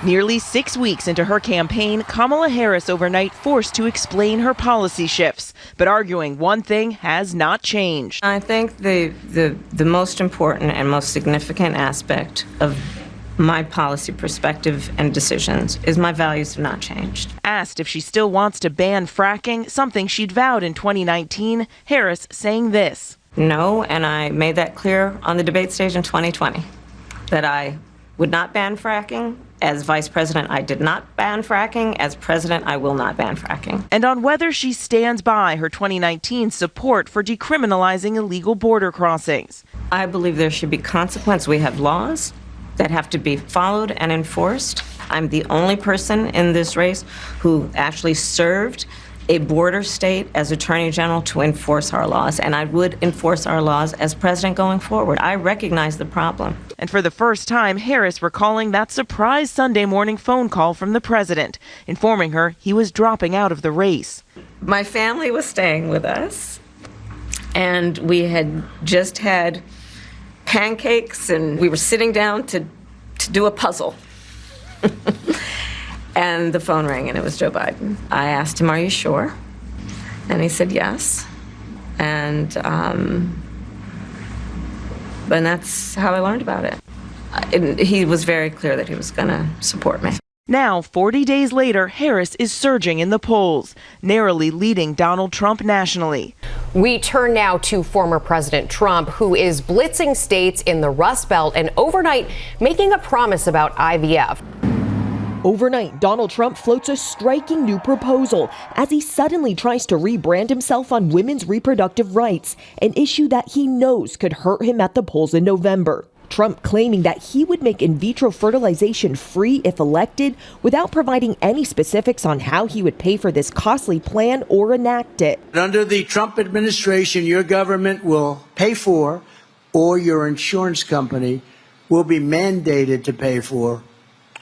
Nearly 6 weeks into her campaign, Kamala Harris overnight forced to explain her policy shifts, but arguing one thing has not changed. I think the most important and most significant aspect of my policy perspective and decisions is my values have not changed. Asked if she still wants to ban fracking, something she'd vowed in 2019, Harris saying this. No, and I made that clear on the debate stage in 2020, that I would not ban fracking. As vice president, I did not ban fracking. As president, I will not ban fracking. And on whether she stands by her 2019 support for decriminalizing illegal border crossings. I believe there should be consequence. We have laws that have to be followed and enforced. I'm the only person in this race who actually served a border state as Attorney General to enforce our laws, and I would enforce our laws as president going forward. I recognize the problem. And for the first time, Harris recalling that surprise Sunday morning phone call from the president, informing her he was dropping out of the race. My family was staying with us, and we had just had pancakes, and we were sitting down to do a puzzle. And the phone rang, and it was Joe Biden. I asked him, "Are you sure?" And he said yes. And that's how I learned about it. He was very clear that he was going to support me. Now, 40 days later, Harris is surging in the polls, narrowly leading Donald Trump nationally. We turn now to former President Trump, who is blitzing states in the Rust Belt and overnight making a promise about IVF. Overnight, Donald Trump floats a striking new proposal as he suddenly tries to rebrand himself on women's reproductive rights, an issue that he knows could hurt him at the polls in November. Trump claiming that he would make in vitro fertilization free if elected, without providing any specifics on how he would pay for this costly plan or enact it. Under the Trump administration, your government will pay for, or your insurance company will be mandated to pay for,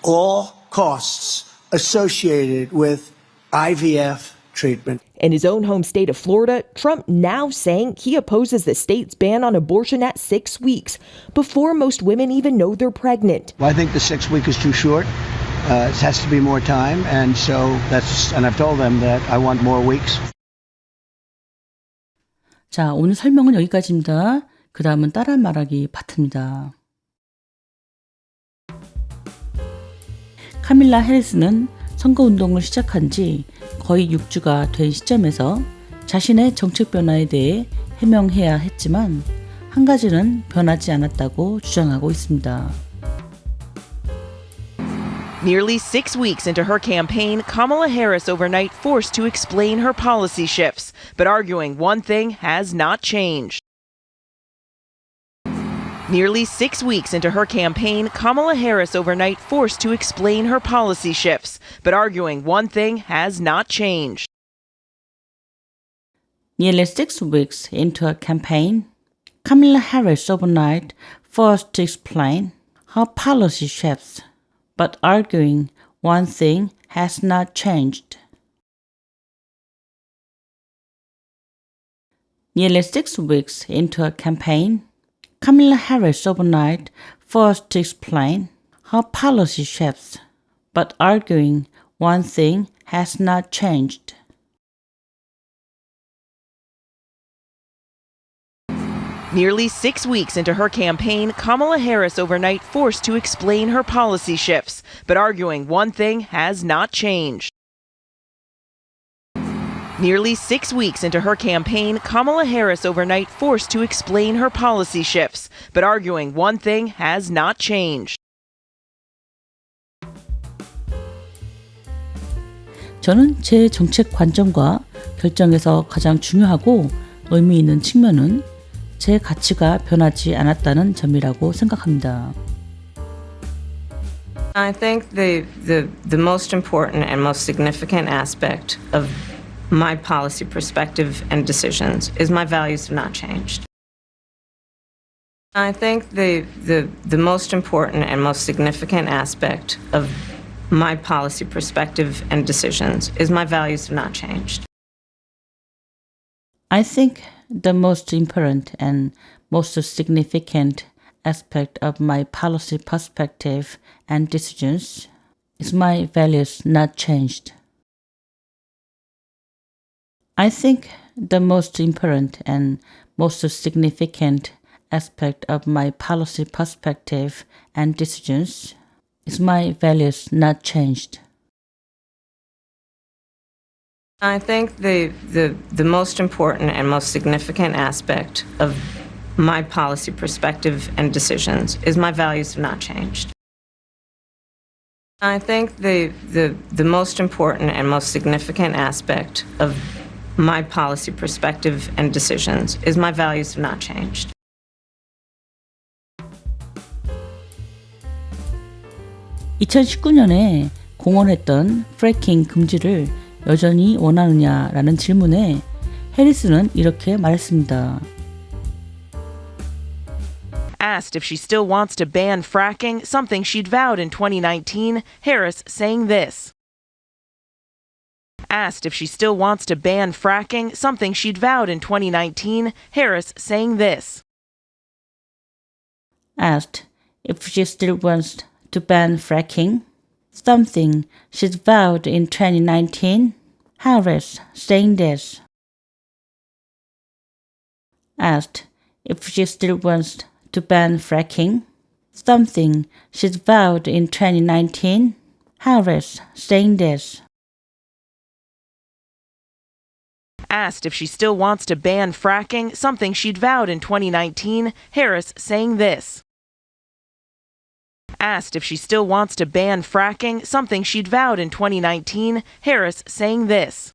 all costs associated with IVF treatment. In his own home state of Florida, Trump now saying he opposes the state's ban on abortion at 6 weeks, before most women even know they're pregnant. Well, I think the 6 week is too short. It has to be more time, and I've told them that I want more weeks. 자, 오늘 설명은 여기까지입니다. 그 다음은 따라 말하기 파트입니다. 카밀라 해리스는 선거운동을 시작한 지 거의 6주가 된 시점에서 자신의 정책 변화에 대해 해명해야 했지만 한 가지는 변하지 않았다고 주장하고 있습니다. Nearly 6 weeks into her campaign, Kamala Harris overnight forced to explain her policy shifts, but arguing one thing has not changed. Nearly 6 weeks into her campaign, Kamala Harris overnight forced to explain her policy shifts, but arguing one thing has not changed. Nearly 6 weeks into her campaign, Kamala Harris overnight forced to explain her policy shifts, but arguing one thing has not changed. Nearly 6 weeks into her campaign, Kamala Harris overnight forced to explain her policy shifts, but arguing one thing has not changed. Nearly 6 weeks into her campaign, Kamala Harris overnight forced to explain her policy shifts, but arguing one thing has not changed. Nearly 6 weeks into her campaign, Kamala Harris overnight forced to explain her policy shifts, but arguing one thing has not changed. 저는 제 정책 관점과 결정에서 가장 중요하고 의미 있는 측면은 제 가치가 변하지 않았다는 점이라고 생각합니다. I think the most important and most significant aspect of my policy perspective and decisions is my values have not changed. I think the most important and most significant aspect of my policy perspective and decisions is my values have not changed. I think the most important and most significant aspect of my policy perspective and decisions is my values not changed. I think the most important and most significant aspect of my policy perspective and decisions is my values not changed. I think the most important and most significant aspect of my policy perspective and decisions is my values have not changed. I think the most important and most significant aspect of my policy perspective and decisions is my values have not changed. (2019년에) 공언했던 프래킹 금지를 여전히 원하느냐라는 질문에 해리스는 이렇게 말했습니다. Asked if she still wants to ban fracking, something she'd vowed in 2019, Harris saying this. Asked if she still wants to ban fracking, something she'd vowed in 2019, Harris saying this. Asked if she still wants to ban fracking, something she'd vowed in 2019, Harris saying this. Asked if she still wants to ban fracking, something she'd vowed in 2019, Harris saying this. Asked if she still wants to ban fracking, something she'd vowed in 2019, Harris saying this. Asked if she still wants to ban fracking, something she'd vowed in 2019, Harris saying this.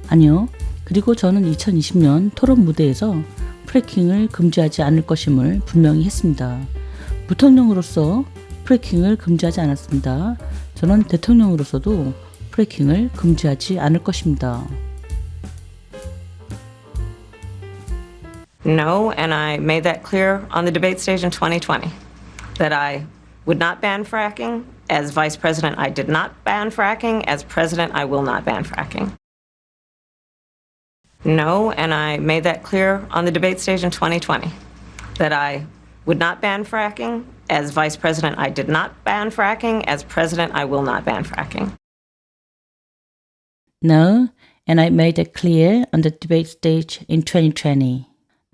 아니요. 그리고 저는 2020년 토론 무대에서 프래킹을 금지하지 않을 것임을 분명히 했습니다. 부통령으로서 프래킹을 금지하지 않았습니다. 저는 대통령으로서도 프래킹을 금지하지 않을 것입니다. No, and I made that clear on the debate stage in 2020, that I would not ban fracking. As vice president, I did not ban fracking. As president, I will not ban fracking. No, and I made that clear on the debate stage in 2020, that I would not ban fracking. As vice president, I did not ban fracking. As president, I will not ban fracking. No, and I made it clear on the debate stage in 2020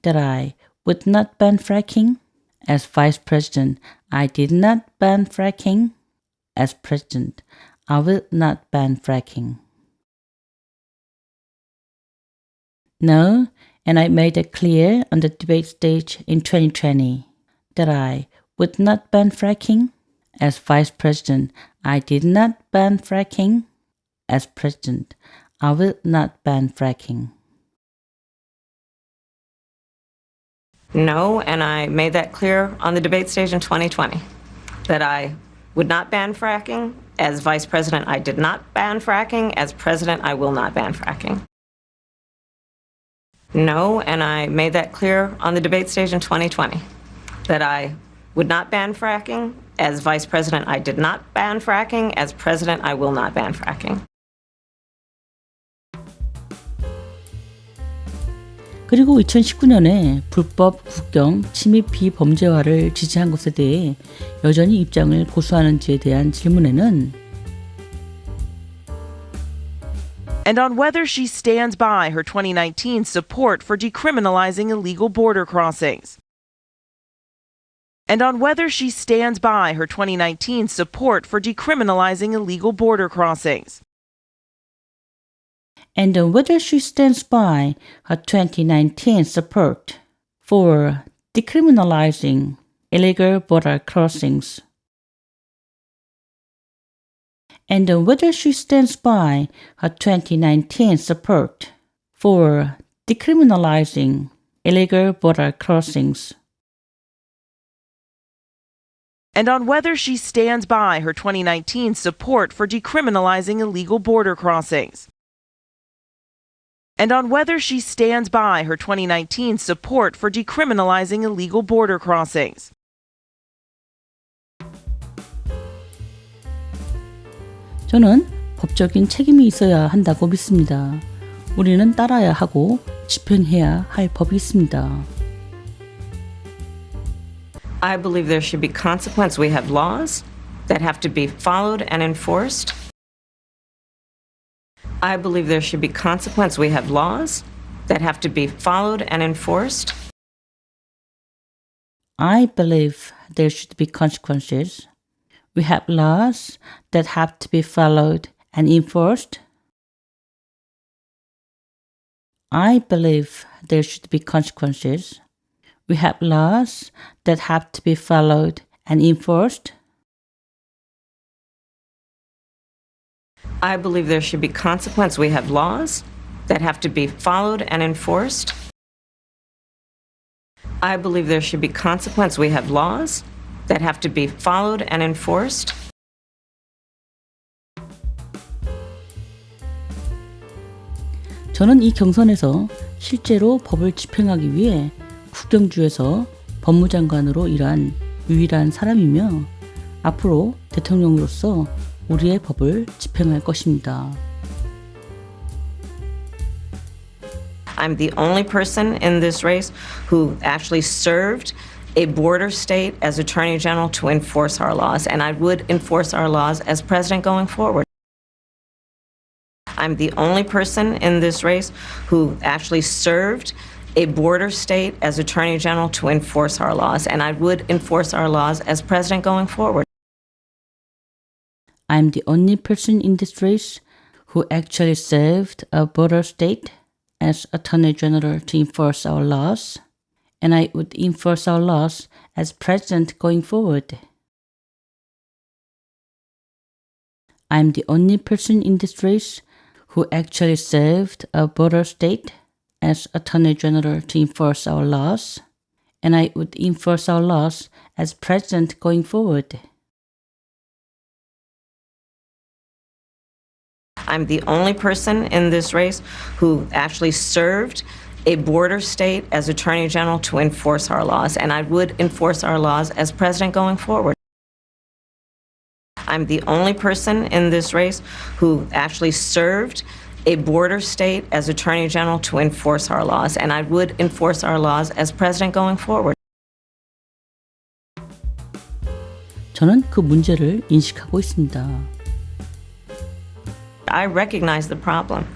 that I would not ban fracking. As vice president, I did not ban fracking. As president, I will not ban fracking. No, and I made it clear on the debate stage in 2020 that I would not ban fracking. As vice president, I did not ban fracking. As president, I will not ban fracking. No, and I made that clear on the debate stage in 2020, that I would not ban fracking. As vice president, I did not ban fracking. As president, I will not ban fracking. No, and I made that clear on the debate stage in 2020, that I would not ban fracking. As vice president, I did not ban fracking. As president, I will not ban fracking. 그리고 2019년에 불법 국경 침입 비범죄화를 지지한 것에 대해 여전히 입장을 고수하는지에 대한 질문에는 And on whether she stands by her 2019 support for decriminalizing illegal border crossings. And on whether she stands by her 2019 support for decriminalizing illegal border crossings. And on whether she stands by her 2019 support for decriminalizing illegal border crossings. and whether she stands by her 2019 support for decriminalizing illegal border crossings. And on whether she stands by her 2019 support for decriminalizing illegal border crossings. And on whether she stands by her 2019 support for decriminalizing illegal border crossings. 저는 법적인 책임이 있어야 한다고 믿습니다. 우리는 따라야 하고 집행해야 할 법이 있습니다. I believe there should be consequence. We have laws that have to be followed and enforced. I believe there should be consequence. We have laws that have to be followed and enforced. I believe there should be consequences. We have laws that have to be followed and enforced. I believe there should be consequences. We have laws that have to be followed and enforced. I believe there should be consequence. We have laws that have to be followed and enforced. I believe there should be consequence. We have laws that have to be followed and enforced. 저는 이 경선에서 실제로 법을 집행하기 위해 국정주에서 법무장관으로 일한 유일한 사람이며 앞으로 대통령으로서 우리의 법을 집행할 것입니다. I'm the only person in this race who actually served a border state as Attorney General to enforce our laws, and I would enforce our laws as president going forward. I'm the only person in this race who actually served a border state as Attorney General to enforce our laws, and I would enforce our laws as president going forward. I'm the only person in this race who actually served a border state as Attorney General to enforce our laws, and I would enforce our laws as president going forward. I'm the only person in this race who actually served a border state as Attorney General to enforce our laws, and I would enforce our laws as president going forward. I'm the only person in this race who actually served a border state as Attorney General to enforce our laws, and I would enforce our laws as president going forward. I'm the only person in this race who actually served a border state as Attorney General to enforce our laws, and I would enforce our laws as president going forward. 저는 그 문제를 인식하고 있습니다. I recognize the problem.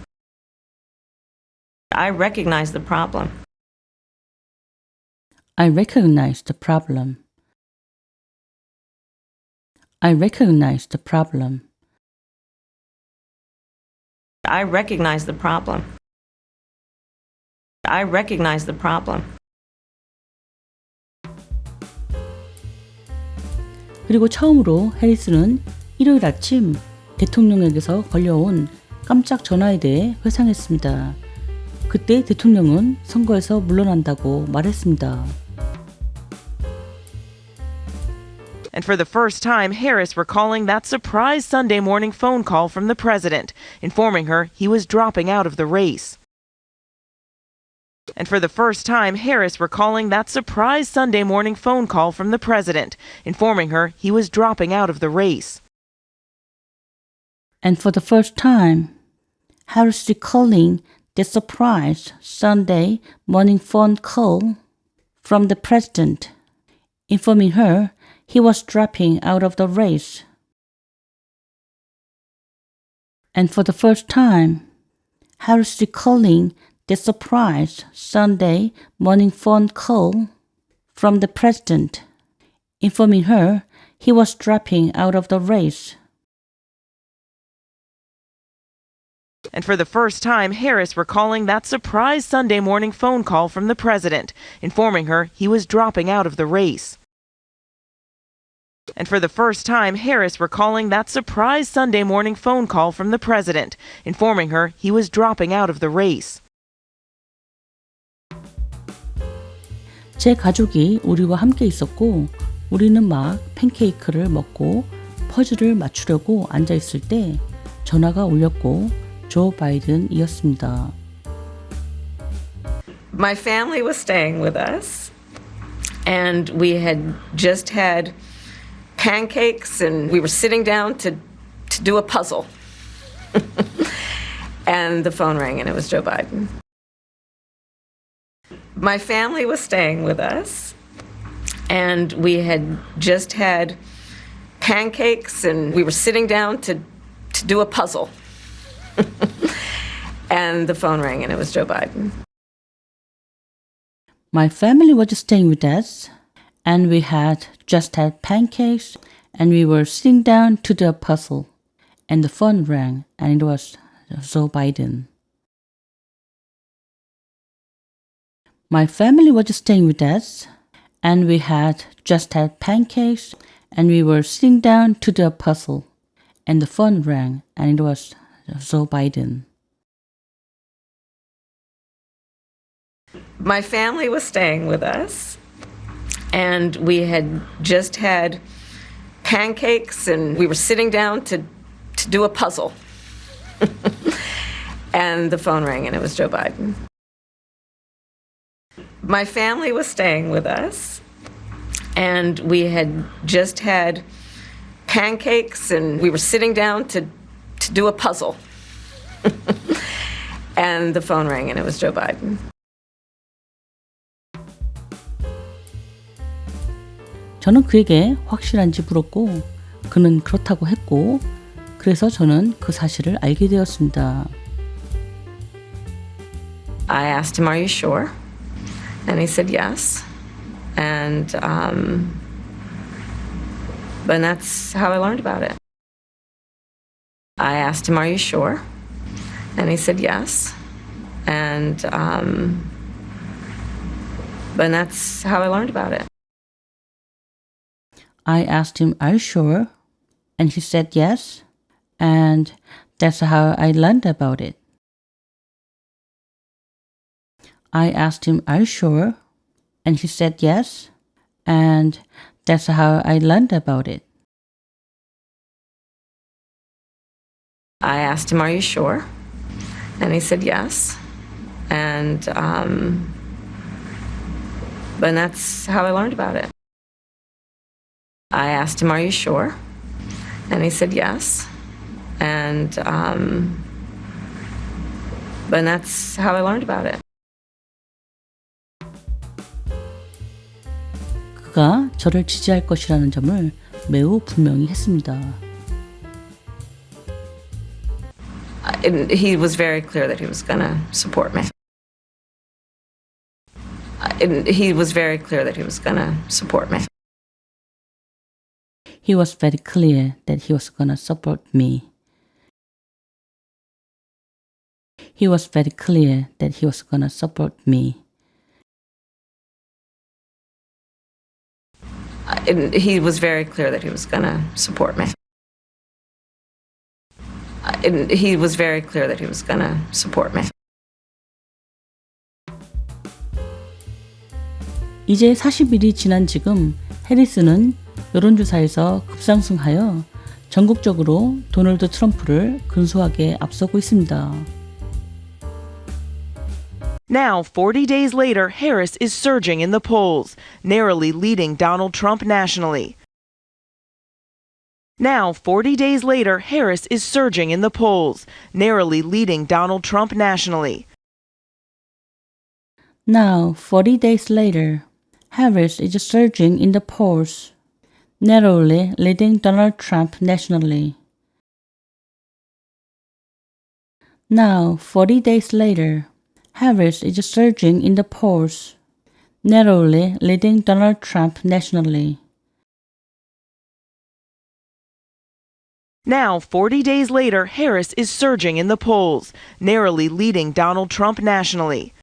I recognize the problem. I recognize the problem. I recognize the problem. I recognize the problem. I recognize the problem. 그리고 처음으로 해리스는 일요일 아침 대통령에게서 걸려온 깜짝 전화에 대해 회상했습니다. 그때 대통령은 선거에서 물러난다고 말했습니다. And for the first time, Harris recalling that surprise Sunday morning phone call from the president, informing her he was dropping out of the race. And for the first time, Harris recalling that surprise Sunday morning phone call from the president, informing her he was dropping out of the race. And for the first time, Harris recalling the surprise Sunday morning phone call from the president, informing her he was dropping out of the race. And for the first time, Harris recalling the surprise Sunday morning phone call from the president, informing her he was dropping out of the race. And for the first time, Harris recalling that surprise Sunday morning phone call from the president, informing her he was dropping out of the race. And for the first time, Harris recalling that surprise Sunday morning phone call from the president, informing her he was dropping out of the race. 제 가족이 우리와 함께 있었고 우리는 막 팬케이크를 먹고 퍼즐을 맞추려고 앉아 있을 때 전화가 울렸고 조 바이든이었습니다. My family was staying with us, and we had just had pancakes, and we were sitting down to do a puzzle. And the phone rang, and it was Joe Biden. My family was staying with us, and we had just had pancakes, and we were sitting down to do a puzzle. And the phone rang, and it was Joe Biden. My family was staying with us, and we had just had pancakes, and we were sitting down to do a puzzle. And the phone rang, and it was Joe Biden. My family was staying with us, and we had just had pancakes, and we were sitting down to do a puzzle. And the phone rang, and it was Joe Biden. My family was staying with us, and we had just had pancakes, and we were sitting down to do a puzzle. And the phone rang, and it was Joe Biden. My family was staying with us, and we had just had pancakes, and we were sitting down to do a puzzle. And the phone rang, and it was Joe Biden. 저는 그에게 확실한지 물었고 그는 그렇다고 했고 그래서 저는 그 사실을 알게 되었습니다. I asked him, "Are you sure?" And he said yes. And but that's how I learned about it. I asked him, "Are you sure?" And he said yes. And but that's how I learned about it. I asked him, "Are you sure?" And he said yes. And that's how I learned about it. I asked him, "Are you sure?" And he said yes. And that's how I learned about it. I asked him, "Are you sure?" And he said yes. And but that's how I learned about it. I asked him, "Are you sure?" And he said yes. And but that's how I learned about it. 그가 저를 지지할 것이라는 점을 매우 분명히 했습니다. He was very clear that he was going to support me. He was very clear that he was going to support me. He was very clear that he was gonna support me. He was very clear that he was gonna support me. He was very clear that he was going to support me. He was very clear that he was going to support me. 이제 40일이 지난 지금 해리스는 여론조사에서 급상승하여 전국적으로 도널드 트럼프를 근소하게 앞서고 있습니다. Now, 40 days later, Harris is surging in the polls, narrowly leading Donald Trump nationally. Now, 40 days later, Harris is surging in the polls, narrowly leading Donald Trump nationally. Now, 40 days later, Harris is surging in the polls, narrowly leading Donald Trump nationally. Now, 40 days later, Harris is surging in the polls, narrowly leading Donald Trump nationally. Now, 40 days later, Harris is surging in the polls, narrowly leading Donald Trump nationally.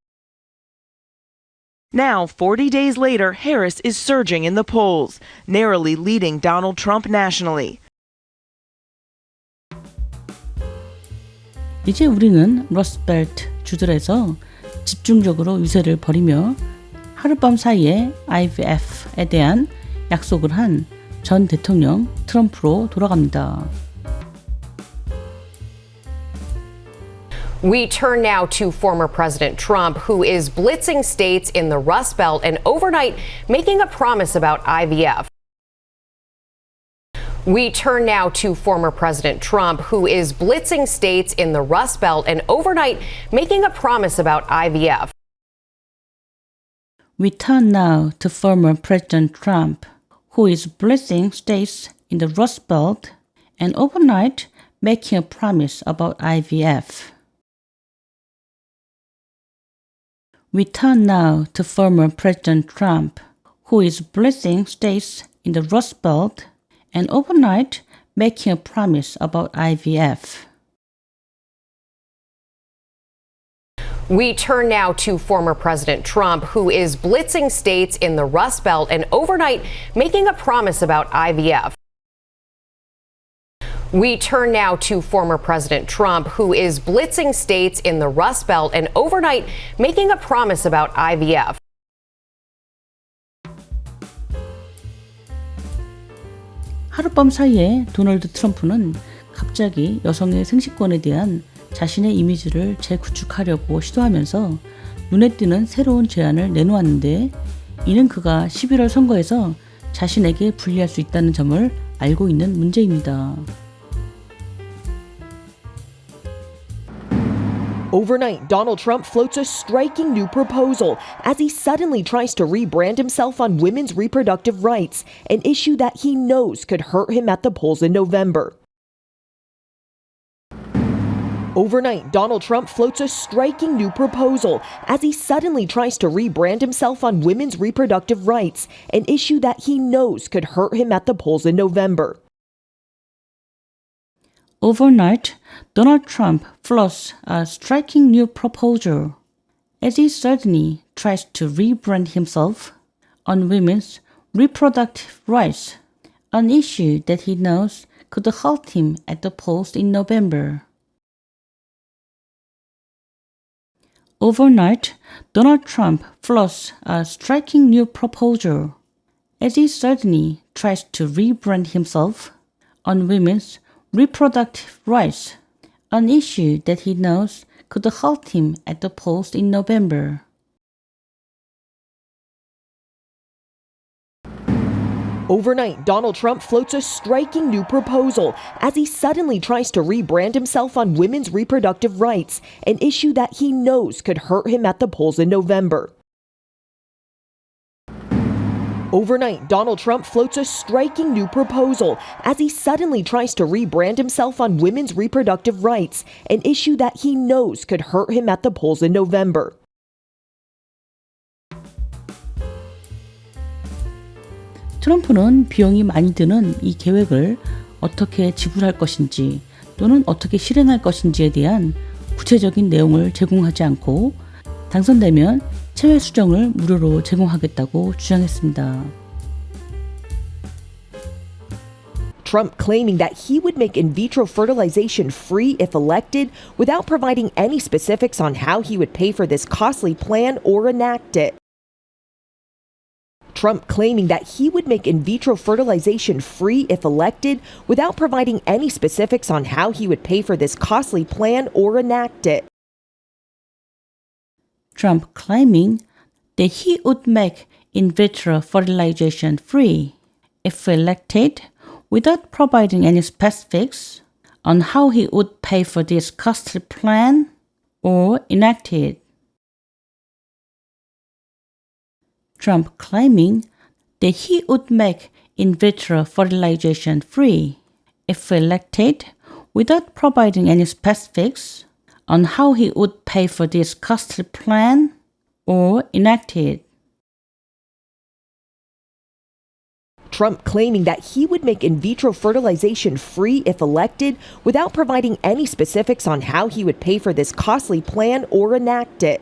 Now, 40 days later, Harris is surging in the polls, narrowly leading Donald Trump nationally. 이제 우리는 러스트벨트 주들에서 집중적으로 유세를 벌이며 하룻밤 사이에 IVF에 대한 약속을 한 전 대통령 트럼프로 돌아갑니다. We turn now to former President Trump, who is blitzing states in the Rust Belt and overnight making a promise about IVF. We turn now to former President Trump, who is blitzing states in the Rust Belt and overnight making a promise about IVF. We turn now to former President Trump, who is blitzing states in the Rust Belt and overnight making a promise about IVF. We turn now to former President Trump, who is blitzing states in the Rust Belt and overnight making a promise about IVF. We turn now to former President Trump, who is blitzing states in the Rust Belt and overnight making a promise about IVF. We turn now to former President Trump, who is blitzing states in the Rust Belt and overnight making a promise about IVF. 하룻밤 사이에 도널드 트럼프는 갑자기 여성의 생식권에 대한 자신의 이미지를 재구축하려고 시도하면서 눈에 띄는 새로운 제안을 내놓았는데 이는 그가 11월 선거에서 자신에게 불리할 수 있다는 점을 알고 있는 문제입니다. Overnight, Donald Trump floats a striking new proposal as he suddenly tries to rebrand himself on women's reproductive rights, an issue that he knows could hurt him at the polls in November. Overnight, Donald Trump floats a striking new proposal as he suddenly tries to rebrand himself on women's reproductive rights, an issue that he knows could hurt him at the polls in November. Overnight, Donald Trump floats a striking new proposal as he suddenly tries to rebrand himself on women's reproductive rights, an issue that he knows could hurt him at the polls in November. Overnight, Donald Trump floats a striking new proposal as he suddenly tries to rebrand himself on women's reproductive rights, an issue that he knows could hurt him at the polls in November. Overnight, Donald Trump floats a striking new proposal as he suddenly tries to rebrand himself on women's reproductive rights, an issue that he knows could hurt him at the polls in November. Overnight, Donald Trump floats a striking new proposal as he suddenly tries to rebrand himself on women's reproductive rights, an issue that he knows could hurt him at the polls in November. 트럼프는 비용이 많이 드는 이 계획을 어떻게 지불할 것인지 또는 어떻게 실행할 것인지에 대한 구체적인 내용을 제공하지 않고 당선되면 체외 수정을 무료로 제공하겠다고 주장했습니다. Trump claiming that he would make in vitro fertilization free if elected without providing any specifics on how he would pay for this costly plan or enact it. Trump claiming that he would make in vitro fertilization free if elected without providing any specifics on how he would pay for this costly plan or enact it. Trump claiming that he would make in vitro fertilization free if elected without providing any specifics on how he would pay for this costly plan or enact it. Trump claiming that he would make in vitro fertilization free if elected without providing any specifics on how he would pay for this costly plan or enact it. Trump claiming that he would make in vitro fertilization free if elected without providing any specifics on how he would pay for this costly plan or enact it.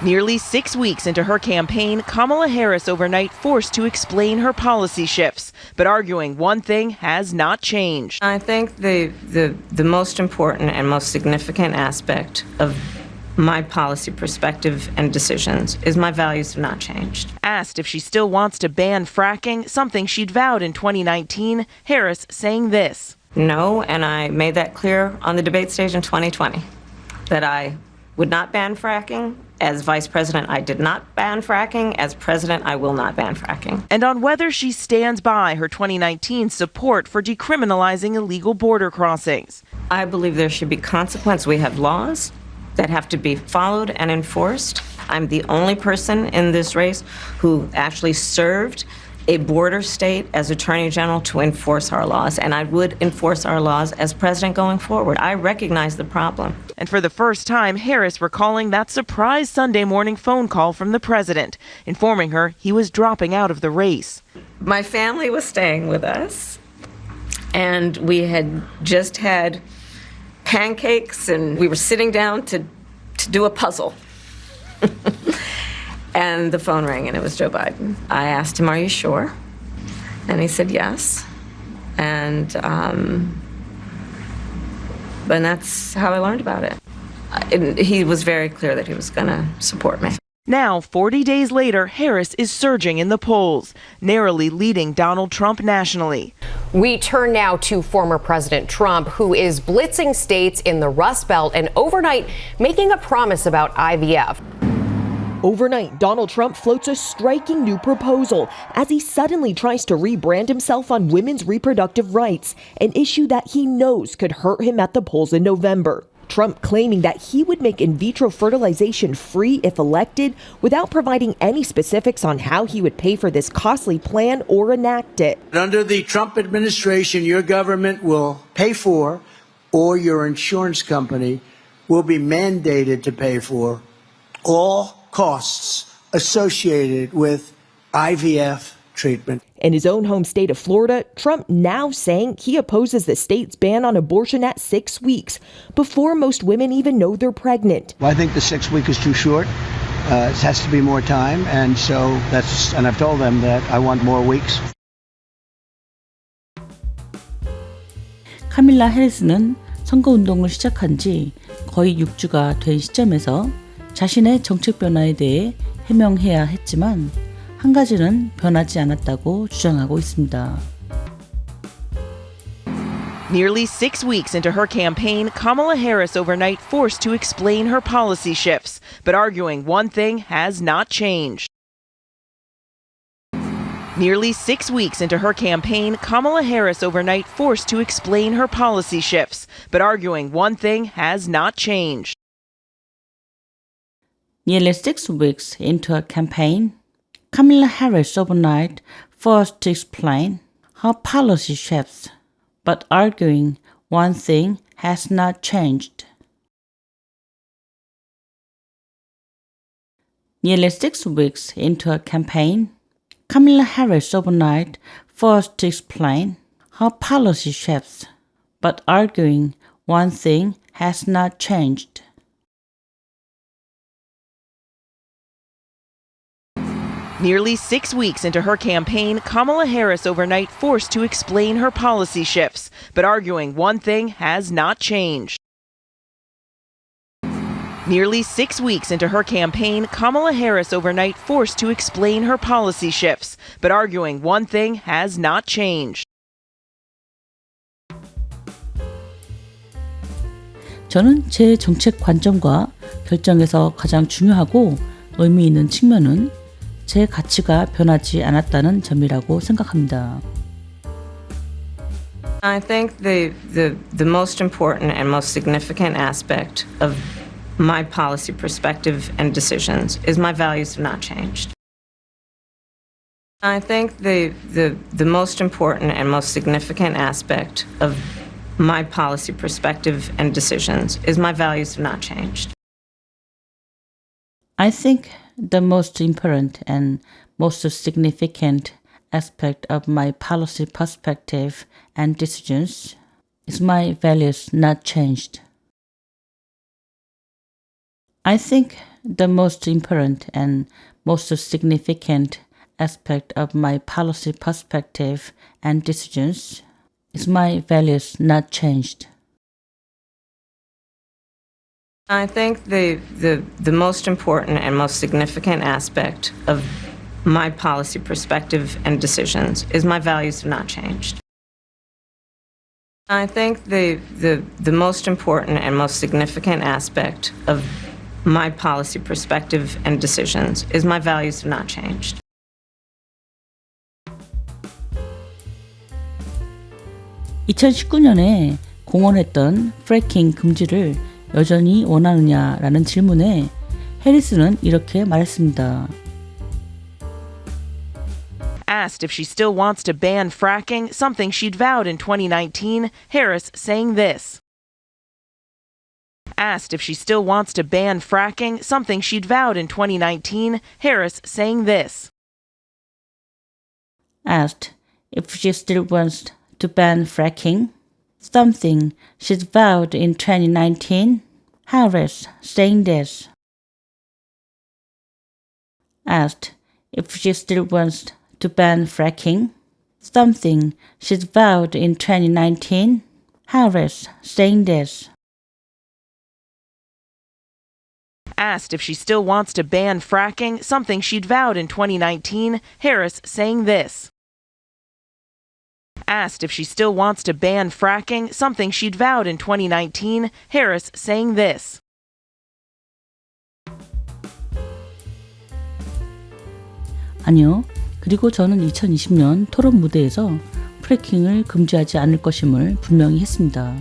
Nearly 6 weeks into her campaign, Kamala Harris overnight forced to explain her policy shifts, but arguing one thing has not changed. I think the most important and most significant aspect of my policy perspective and decisions is my values have not changed. Asked if she still wants to ban fracking, something she'd vowed in 2019, Harris saying this. No, and I made that clear on the debate stage in 2020, that I would not ban fracking. As vice president, I did not ban fracking. As president, I will not ban fracking. And on whether she stands by her 2019 support for decriminalizing illegal border crossings. I believe there should be consequence. We have laws that have to be followed and enforced. I'm the only person in this race who actually served a border state as Attorney General to enforce our laws, and I would enforce our laws as president going forward. I recognize the problem. And for the first time, Harris recalling that surprise Sunday morning phone call from the president, informing her he was dropping out of the race. My family was staying with us, and we had just had pancakes, and we were sitting down to do a puzzle. And the phone rang, and it was Joe Biden. I asked him, "Are you sure?" And he said yes. And that's how I learned about it. He was very clear that he was going to support me. Now, 40 days later, Harris is surging in the polls, narrowly leading Donald Trump nationally. We turn now to former President Trump, who is blitzing states in the Rust Belt and overnight making a promise about IVF. Overnight, Donald Trump floats a striking new proposal as he suddenly tries to rebrand himself on women's reproductive rights, an issue that he knows could hurt him at the polls in November. Trump claiming that he would make in vitro fertilization free if elected, without providing any specifics on how he would pay for this costly plan or enact it. Under the Trump administration, your government will pay for, or your insurance company will be mandated to pay for, all costs associated with IVF treatment. In his own home state of Florida, Trump now saying he opposes the state's ban on abortion at 6 weeks, before most women even know they're pregnant. Well, I think the 6 week is too short. It has to be more time, and and I've told them that I want more weeks. 카밀라 해리스는 선거운동을 시작한 지 거의 6주가 된 시점에서 자신의 정책 변화에 대해 해명해야 했지만 한 가지는 변하지 않았다고 주장하고 있습니다. Nearly 6 weeks into her campaign, Kamala Harris overnight forced to explain her policy shifts, but arguing one thing has not changed. Nearly 6 weeks into her campaign, Kamala Harris overnight forced to explain her policy shifts, but arguing one thing has not changed. Nearly 6 weeks into a campaign, Kamala Harris overnight forced to explain her policy shifts, but arguing one thing has not changed. Nearly 6 weeks into a campaign, Kamala Harris overnight forced to explain her policy shifts, but arguing one thing has not changed. Nearly 6 weeks into her campaign, Kamala Harris overnight forced to explain her policy shifts, but arguing one thing has not changed. Nearly 6 weeks into her campaign, Kamala Harris overnight forced to explain her policy shifts, but arguing one thing has not changed. 저는 제 정책 관점과 결정에서 가장 중요하고 의미 있는 측면은 제 가치가 변하지 않았다는 점이라고 생각합니다. I think the most important and most significant aspect of my policy perspective and decisions is my values have not changed. I think the most important and most significant aspect of my policy perspective and decisions is my values have not changed. I think the most important and most significant aspect of my policy perspective and decisions is my values not changed. I think the most important and most significant aspect of my policy perspective and decisions is my values not changed. I think the most important and most significant aspect of my policy perspective and decisions is my values have not changed. I think the most important and most significant aspect of my policy perspective and decisions is my values have not changed. (2019년에) 공언했던 프래킹 금지를 여전히 원하느냐라는 질문에 해리스는 이렇게 말했습니다. Asked if she still wants to ban fracking, something she'd vowed in 2019, Harris saying this. Asked if she still wants to ban fracking, something she'd vowed in 2019, Harris saying this. Asked if she still wants to ban fracking, something she'd vowed in 2019, Harris saying this. Asked if she still wants to ban fracking, something she'd vowed in 2019, Harris saying this. Asked if she still wants to ban fracking, something she'd vowed in 2019, Harris saying this. Asked if she still wants to ban fracking, something she'd vowed in 2019, Harris saying this. 아니요. 그리고 저는 2020년 토론 무대에서 프래킹을 금지하지 않을 것임을 분명히 했습니다.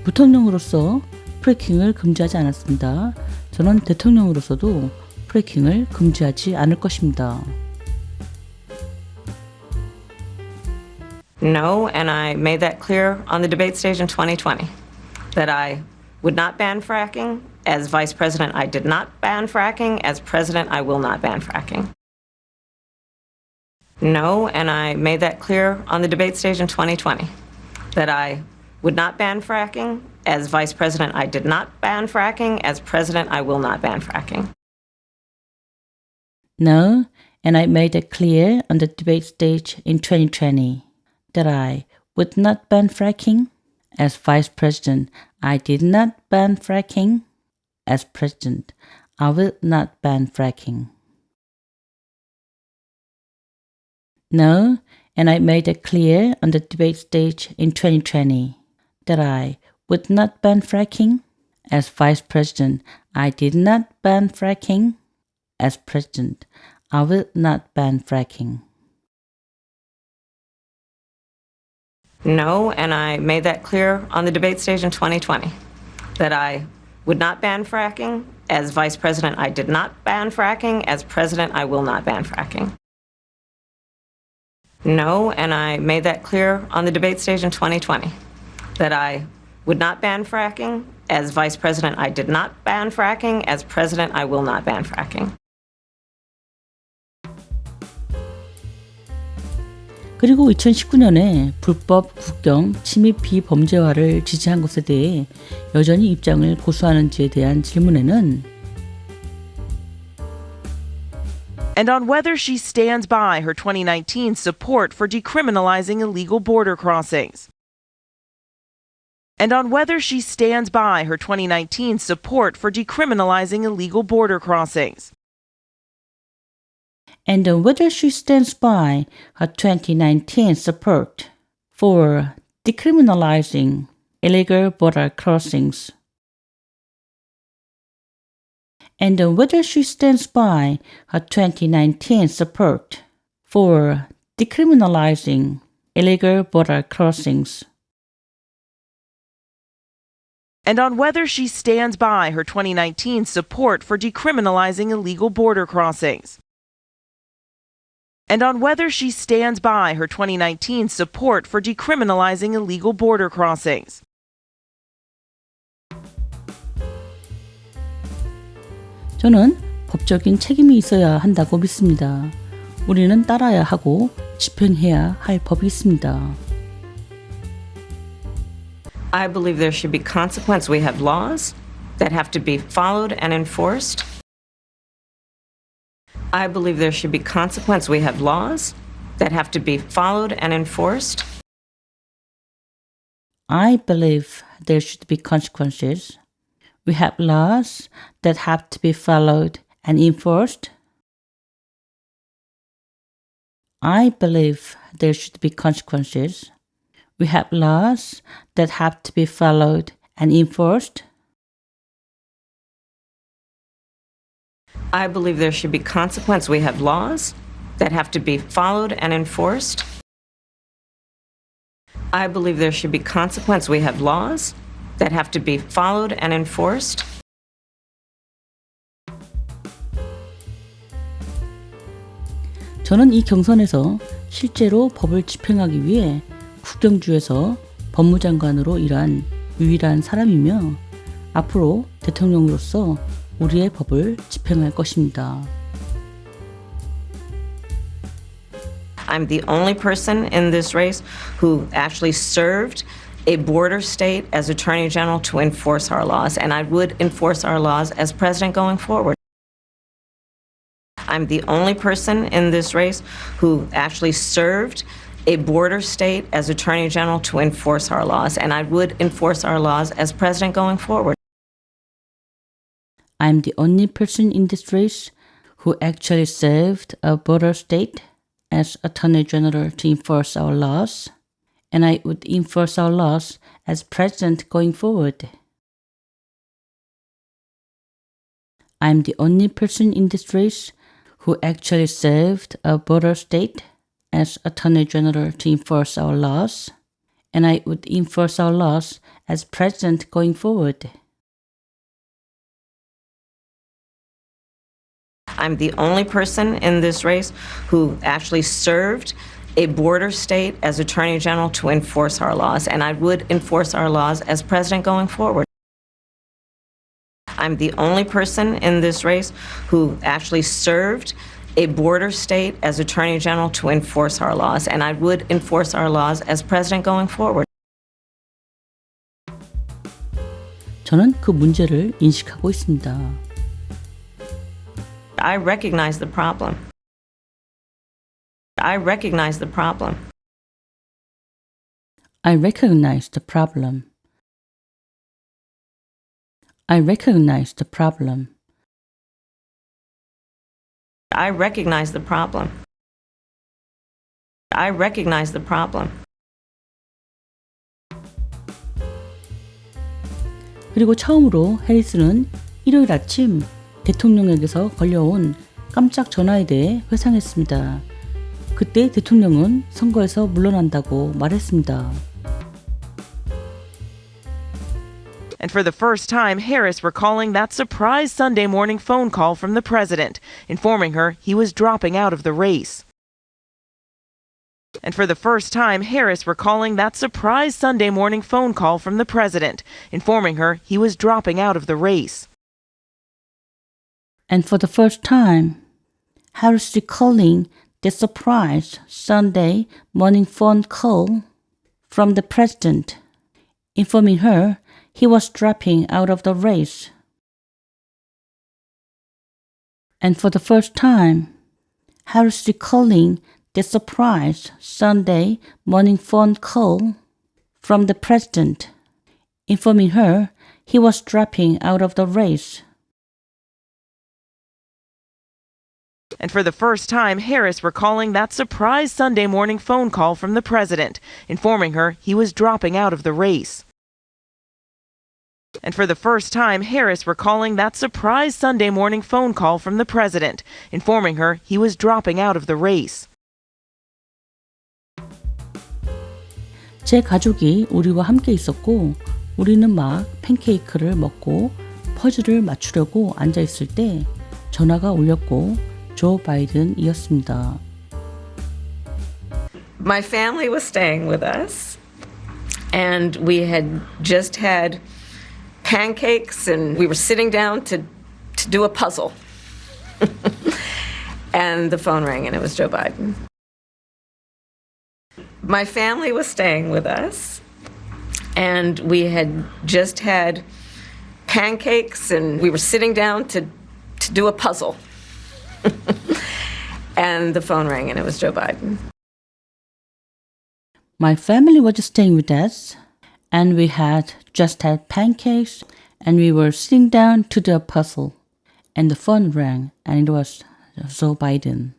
부통령으로서 프래킹을 금지하지 않았습니다. 저는 대통령으로서도 프래킹을 금지하지 않을 것입니다. No, and I made that clear on the debate stage in 2020, that I would not ban fracking. As vice president, I did not ban fracking. As president, I will not ban fracking. No, and I made that clear on the debate stage in 2020, that I would not ban fracking. As vice president, I did not ban fracking. As president, I will not ban fracking. No, and I made it clear on the debate stage in 2020 that I would not ban fracking. As vice president, I did not ban fracking. As president, I will not ban fracking. No, and I made it clear on the debate stage in 2020 that I would not ban fracking. As vice president, I did not ban fracking. As president, I will not ban fracking. No, and I made that clear on the debate stage in 2020, that I would not ban fracking. As vice president, I did not ban fracking. As president, I will not ban fracking. No, and I made that clear on the debate stage in 2020, that I would not ban fracking. As vice president, I did not ban fracking. As president, I will not ban fracking. 그리고 2019년에 불법 국경 침입 비범죄화를 지지한 것에 대해 여전히 입장을 고수하는지에 대한 질문에는 And on whether she stands by her 2019 support for decriminalizing illegal border crossings. And on whether she stands by her 2019 support for decriminalizing illegal border crossings. And on whether she stands by her 2019 support for decriminalizing illegal border crossings. And on whether she stands by her 2019 support for decriminalizing illegal border crossings. And on whether she stands by her 2019 support for decriminalizing illegal border crossings. And on whether she stands by her 2019 support for decriminalizing illegal border crossings. 저는 법적인 책임이 있어야 한다고 믿습니다. 우리는 따라야 하고 집행해야 할 법이 있습니다. I believe there should be consequence. We have laws that have to be followed and enforced. I believe there should be consequence. We have laws that have to be followed and enforced. I believe there should be consequences. We have laws that have to be followed and enforced. I believe there should be consequences. We have laws that have to be followed and enforced. I believe there should be consequence. We have laws that have to be followed and enforced. I believe there should be consequence. We have laws that have to be followed and enforced. 저는 이 경선에서 실제로 법을 집행하기 위해 국경주에서 법무장관으로 일한 유일한 사람이며 앞으로 대통령으로서 우리의 법을 집행할 것입니다. I'm the only person in this race who actually served a border state as Attorney General to enforce our laws, and I would enforce our laws as president going forward. I'm the only person in this race who actually served a border state as Attorney General to enforce our laws, and I would enforce our laws as president going forward. I'm the only person in this race who actually served a border state as Attorney General to enforce our laws, and I would enforce our laws as president going forward. I'm the only person in this race who actually served a border state as Attorney General to enforce our laws, and I would enforce our laws as president going forward. I'm the only person in this race who actually served a border state as Attorney General to enforce our laws, and I would enforce our laws as president going forward. I'm the only person in this race who actually served a border state as Attorney General to enforce our laws, and I would enforce our laws as president going forward. 저는 그 문제를 인식하고 있습니다. I recognize the problem. I recognize the problem. I recognize the problem. I recognize the problem. I recognize the problem. I recognize the problem. 그리고 처음으로 해리스는 일요일 아침 대통령에게서 걸려온 깜짝 전화에 대해 회상했습니다. 그때 대통령은 선거에서 물러난다고 말했습니다. And for the first time, Harris recalling that surprise Sunday morning phone call from the president, informing her he was dropping out of the race. And for the first time, Harris recalling that surprise Sunday morning phone call from the president, informing her he was dropping out of the race. And for the first time, Harris recalling the surprise Sunday morning phone call from the president, informing her he was dropping out of the race. And for the first time, Harris recalling the surprise Sunday morning phone call from the president, informing her he was dropping out of the race. And for the first time, Harris recalling that surprise Sunday morning phone call from the president, informing her he was dropping out of the race. And for the first time, Harris recalling that surprise Sunday morning phone call from the president, informing her he was dropping out of the race. 제 가족이 우리와 함께 있었고 우리는 막 팬케이크를 먹고 퍼즐을 맞추려고 앉아 있을 때 전화가 울렸고 조 바이든이었습니다. My family was staying with us, and we had just had pancakes, and we were sitting down to do a puzzle. And the phone rang, and it was Joe Biden. My family was staying with us, and we had just had pancakes, and we were sitting down to do a puzzle. And the phone rang, and it was Joe Biden. My family was staying with us, and we had just had pancakes, and we were sitting down to do a puzzle. And the phone rang, and it was Joe Biden.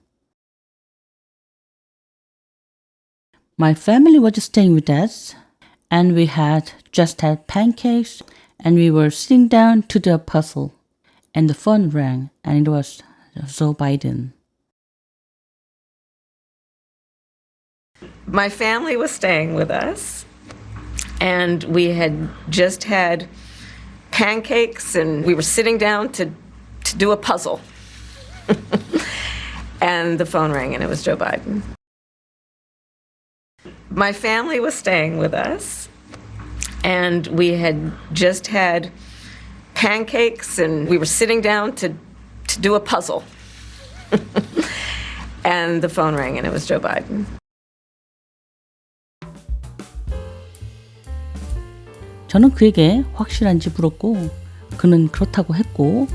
My family was staying with us, and we had just had pancakes, and we were sitting down to do a puzzle. And the phone rang, and it was Joe Biden. My family was staying with us, and we had just had pancakes, and we were sitting down to do a puzzle. And the phone rang, and it was Joe Biden. My family was staying with us, and we had just had pancakes, and we were sitting down to do a puzzle. And the phone rang, and it was Joe Biden. 저는 그에게 확실한지 물었고 그는 그렇다고 했고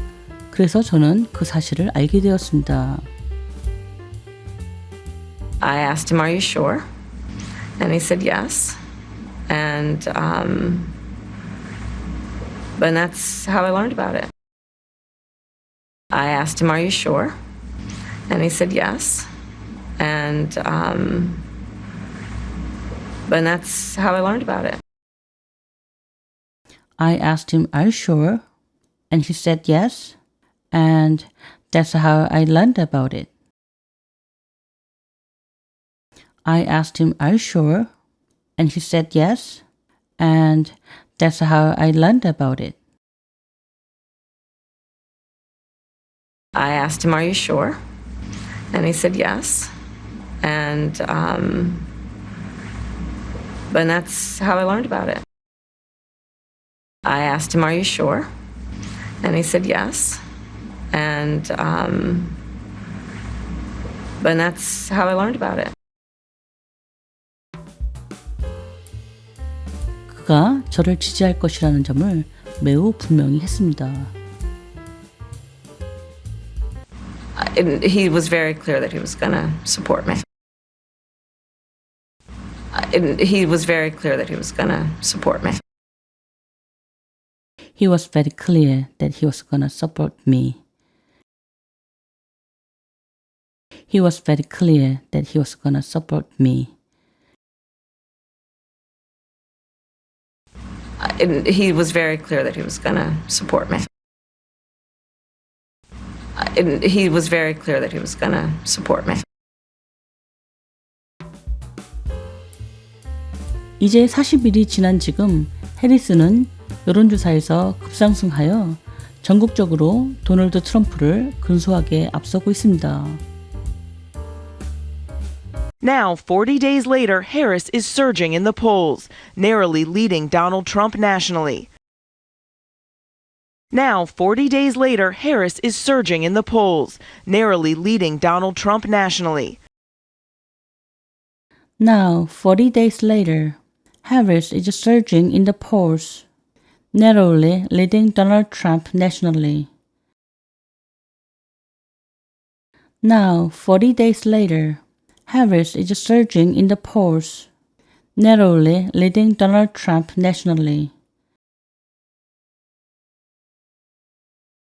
그래서 저는 그 사실을 알게 되었습니다. I asked him, "Are you sure?" And he said yes. And that's how I learned about it. I asked him, "Are you sure?" And he said yes. And that's how I learned about it. I asked him, "Are you sure?" And he said yes. And that's how I learned about it. I asked him, "Are you sure?" And he said yes. And that's how I learned about it. I asked him, "Are you sure?" And he said yes. And that's how I learned about it. I asked him, "Are you sure?" And he said yes. And that's how I learned about it. 그가 저를 지지할 것이라는 점을 매우 분명히 했습니다. He was very clear that he was going to support me. He was very clear that he was going to support me. He was very clear that he was going to support me. He was very clear that he was going to support me. He was very clear that he was going to support me. He was very clear that he was going to support me. 이제 40일이 지난 지금 해리스는 여론조사에서 급상승하여 전국적으로 도널드 트럼프를 근소하게 앞서고 있습니다. Now, 40 days later, Harris is surging in the polls, narrowly leading Donald Trump nationally. Now, 40 days later, Harris is surging in the polls, narrowly leading Donald Trump nationally. Now, 40 days later, Harris is surging in the polls, narrowly leading Donald Trump nationally. Now, 40 days later, Harris is surging in the polls, narrowly leading Donald Trump nationally.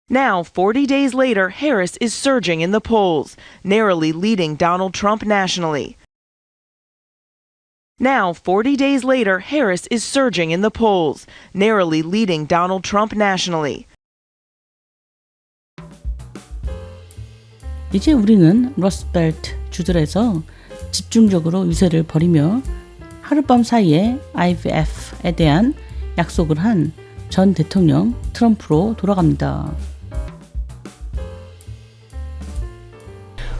Now, 40 days later, Harris is surging in the polls, narrowly leading Donald Trump nationally. Now, 40 days later, Harris is surging in the polls, narrowly leading Donald Trump nationally. 이제 우리는 러스트벨트 주들에서 집중적으로 유세를 벌이며 하룻밤 사이에 IVF에 대한 약속을 한 전 대통령 트럼프로 돌아갑니다.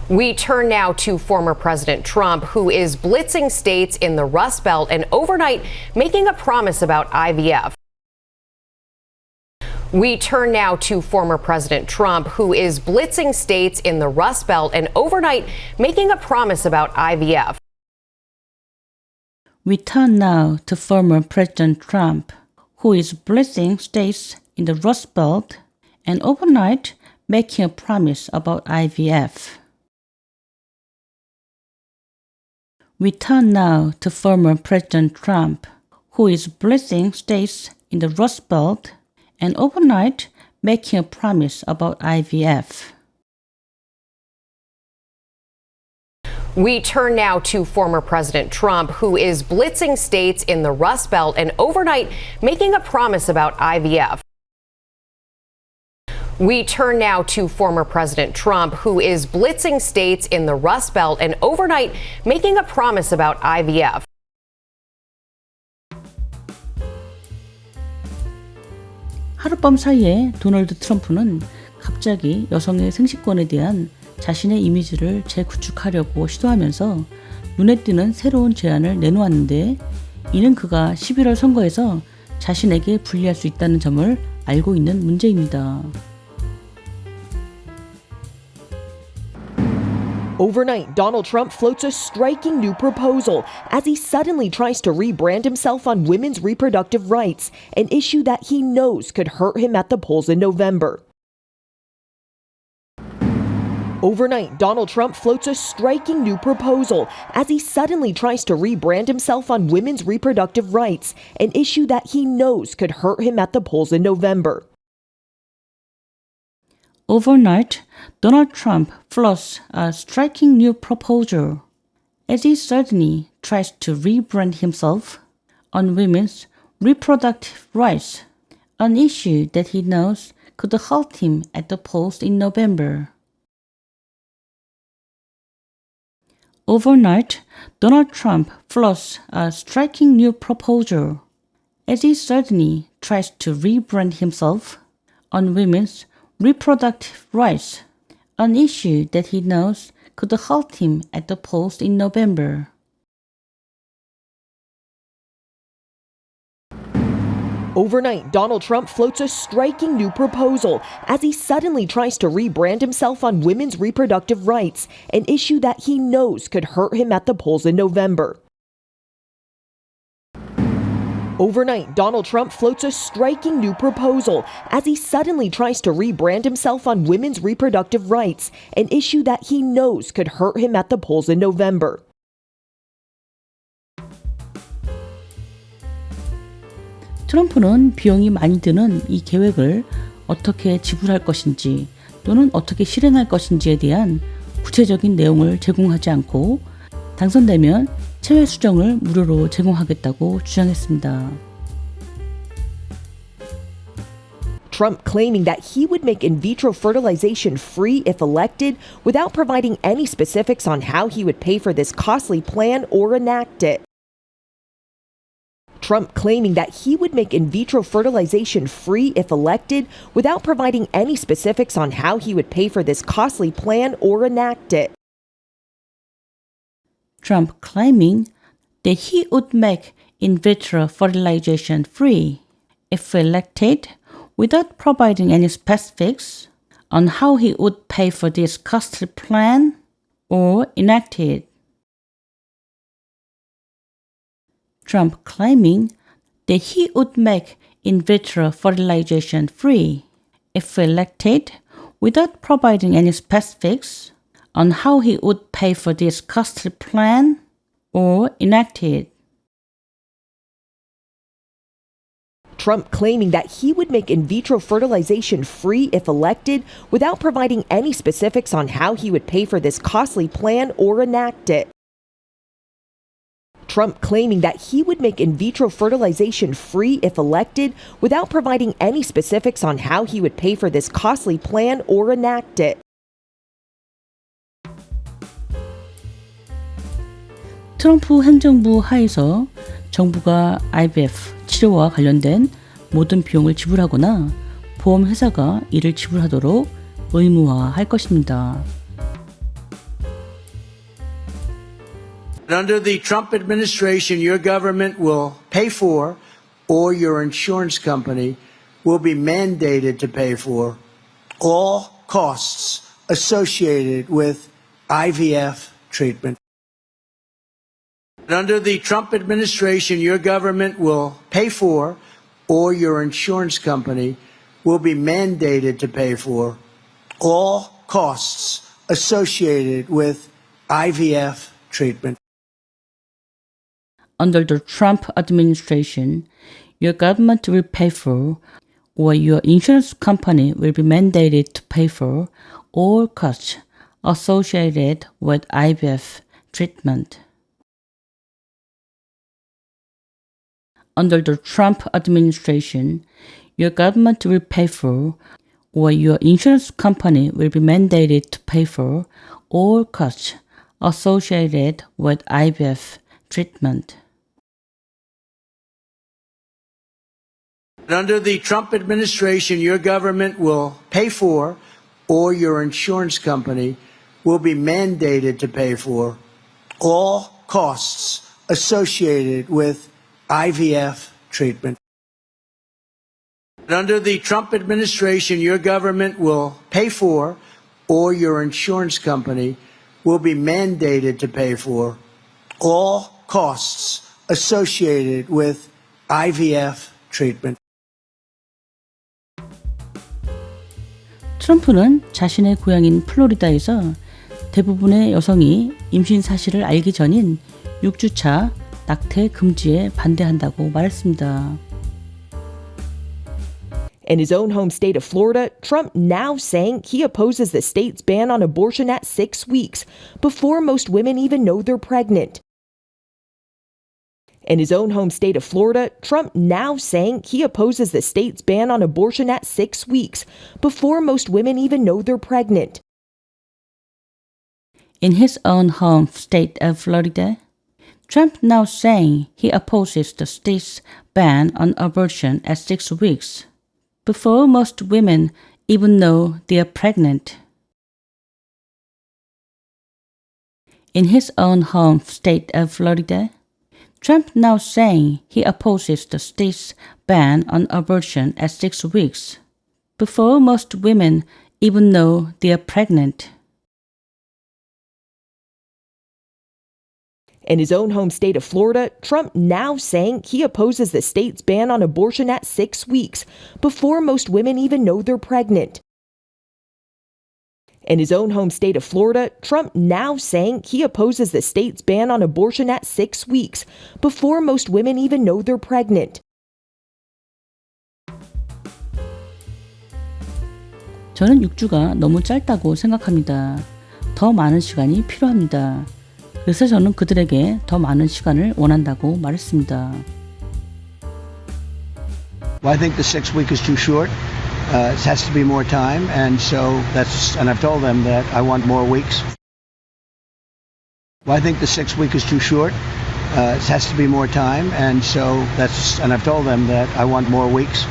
We turn now to former President Trump, who is blitzing states in the Rust Belt and overnight making a promise about IVF. We turn now to former President Trump, who is blitzing states in the Rust Belt and overnight making a promise about IVF. We turn now to former President Trump, who is blitzing states in the Rust Belt and overnight making a promise about IVF. We turn now to former President Trump, who is blessing states in the Rust Belt and overnight making a promise about IVF. We turn now to former President Trump, who is blitzing states in the Rust Belt and overnight making a promise about IVF. We turn now to former President Trump, who is blitzing states in the Rust Belt and overnight making a promise about IVF. 하룻밤 사이에 도널드 트럼프는 갑자기 여성의 생식권에 대한 자신의 이미지를 재구축하려고 시도하면서 눈에 띄는 새로운 제안을 내놓았는데 이는 그가 11월 선거에서 자신에게 불리할 수 있다는 점을 알고 있는 문제입니다. Overnight, Donald Trump floats a striking new proposal as he suddenly tries to rebrand himself on women's reproductive rights, an issue that he knows could hurt him at the polls in November. Overnight, Donald Trump floats a striking new proposal as he suddenly tries to rebrand himself on women's reproductive rights, an issue that he knows could hurt him at the polls in November. Overnight, Donald Trump floats a striking new proposal as he suddenly tries to rebrand himself on women's reproductive rights, an issue that he knows could hurt him at the polls in November. Overnight, Donald Trump floats a striking new proposal as he suddenly tries to rebrand himself on women's reproductive rights, an issue that he knows could hurt him at the polls in November. Overnight, Donald Trump floats a striking new proposal as he suddenly tries to rebrand himself on women's reproductive rights, an issue that he knows could hurt him at the polls in November. Overnight, Donald Trump floats a striking new proposal as he suddenly tries to rebrand himself on women's reproductive rights, an issue that he knows could hurt him at the polls in November. 트럼프는 비용이 많이 드는 이 계획을 어떻게 지불할 것인지 또는 어떻게 실행할 것인지에 대한 구체적인 내용을 제공하지 않고 당선되면 체외 수정을 무료로 제공하겠다고 주장했습니다. Trump claiming that he would make in vitro fertilization free if elected without providing any specifics on how he would pay for this costly plan or enact it. Trump claiming that he would make in vitro fertilization free if elected without providing any specifics on how he would pay for this costly plan or enact it. Trump claiming that he would make in vitro fertilization free if elected without providing any specifics on how he would pay for this costly plan or enact it. Trump claiming that he would make in vitro fertilization free if elected without providing any specifics on how he would pay for this costly plan or enact it. Trump claiming that he would make in vitro fertilization free if elected without providing any specifics on how he would pay for this costly plan or enact it. Trump claiming that he would make in vitro fertilization free if elected without providing any specifics on how he would pay for this costly plan or enact it. 트럼프 행정부 하에서 정부가 IVF 치료와 관련된 모든 비용을 지불하거나 보험회사가 이를 지불하도록 의무화할 것입니다. Under the Trump administration, your government will pay for, or your insurance company will be mandated to pay for, all costs associated with IVF treatment. Under the Trump administration, your government will pay for, or your insurance company will be mandated to pay for all costs associated with IVF treatment. Under the Trump administration, your government will pay for, or your insurance company will be mandated to pay for, all costs associated with IVF treatment. Under the Trump administration, your government will pay for, or your insurance company will be mandated to pay for, all costs associated with IVF treatment. Under the Trump administration, your government will pay for, or your insurance company will be mandated to pay for, all costs associated with IVF treatment. Under the Trump administration, your government will pay for, or your insurance company will be mandated to pay for, all costs associated with IVF treatment. 트럼프는 자신의 고향인 플로리다에서 대부분의 여성이 임신 사실을 알기 전인 6주차 낙태 금지에 반대한다고 말했습니다. In his own home state of Florida, Trump now saying he opposes the state's ban on abortion at 6 weeks, before most women even know they're pregnant. In his own home state of Florida, Trump now saying he opposes the state's ban on abortion at 6 weeks, before most women even know they're pregnant. In his own home state of Florida, Trump now saying he opposes the state's ban on abortion at 6 weeks, before most women even know they are pregnant. In his own home state of Florida, Trump now saying he opposes the state's ban on abortion at 6 weeks, before most women even know they are pregnant. In his own home state of Florida, Trump now saying he opposes the state's ban on abortion at 6 weeks, before most women even know they're pregnant. In his own home state of Florida, Trump now saying he opposes the state's ban on abortion at 6 weeks, before most women even know they're pregnant. 저는 6주가 너무 짧다고 생각합니다. 더 많은 시간이 필요합니다. 그래서 저는 그들에게 더 많은 시간을 원한다고 말했습니다. Well, I think the 6 week is too short. It has to be more time, and I've told them that I want more weeks. Well, I think the 6 week is too short. It has to be more time, and I've told them that I want more weeks.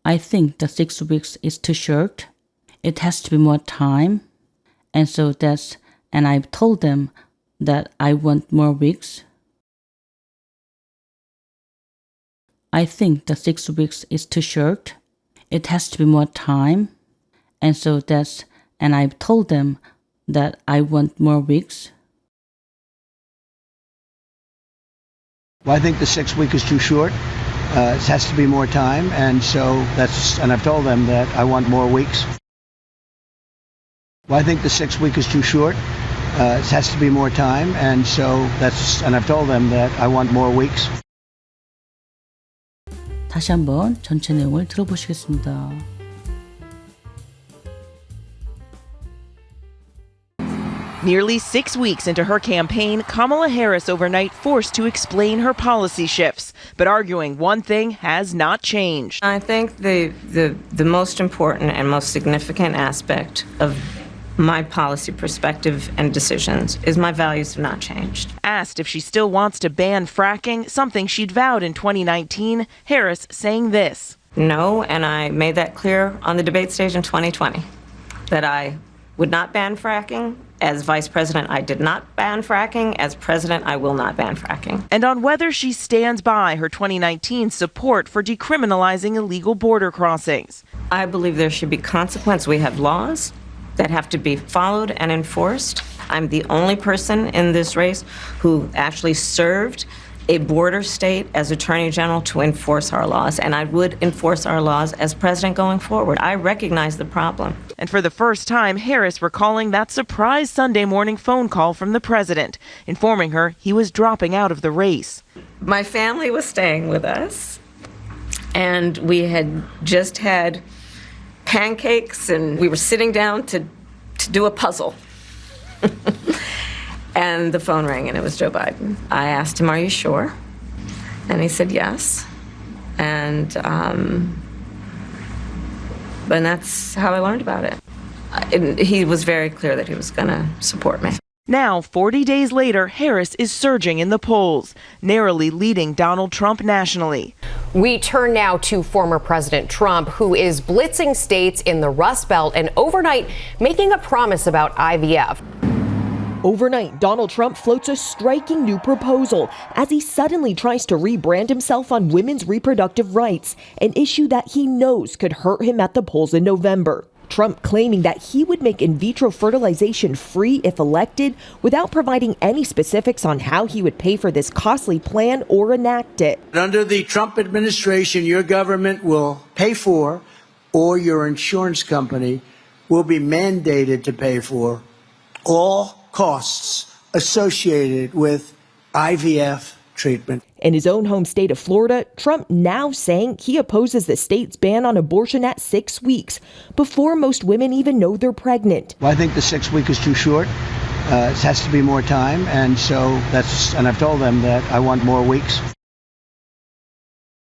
I think the 6 weeks is too short. It has to be more time, and I've told them that I want more weeks. I think the 6 weeks is too short. It has to be more time, and I've told them that I want more weeks. Well, I think the 6 week is too short. It has to be more time, and I've told them that I want more weeks. Well, I think the 6 week is too short. It has to be more time, and I've told them that I want more weeks. 다시 한번 전체 내용을 들어보시겠습니다. Nearly 6 weeks into her campaign, Kamala Harris overnight forced to explain her policy shifts, but arguing one thing has not changed. I think the most important and most significant aspect of my policy perspective and decisions is my values have not changed. Asked if she still wants to ban fracking, something she'd vowed in 2019, Harris saying this. No, and I made that clear on the debate stage in 2020, that I would not ban fracking. As vice president, I did not ban fracking. As president, I will not ban fracking. And on whether she stands by her 2019 support for decriminalizing illegal border crossings. I believe there should be consequence. We have laws that have to be followed and enforced. I'm the only person in this race who actually served a border state as Attorney General to enforce our laws, and I would enforce our laws as president going forward. I recognize the problem. And for the first time, Harris recalling that surprise Sunday morning phone call from the president, informing her he was dropping out of the race. My family was staying with us, and we had just had pancakes, and we were sitting down to do a puzzle. And the phone rang, and it was Joe Biden. I asked him, "Are you sure?" And he said yes. And that's how I learned about it. He was very clear that he was going to support me. Now, 40 days later, Harris is surging in the polls, narrowly leading Donald Trump nationally. We turn now to former President Trump, who is blitzing states in the Rust Belt and overnight making a promise about IVF. Overnight, Donald Trump floats a striking new proposal as he suddenly tries to rebrand himself on women's reproductive rights, an issue that he knows could hurt him at the polls in November. Trump claiming that he would make in vitro fertilization free if elected, without providing any specifics on how he would pay for this costly plan or enact it. Under the Trump administration, your government will pay for, or your insurance company will be mandated to pay for, all costs associated with IVF treatment. In his own home state of Florida, Trump now saying he opposes the state's ban on abortion at 6 weeks, before most women even know they're pregnant. Well, I think the 6 week is too short. It has to be more time, and so and I've told them that I want more weeks.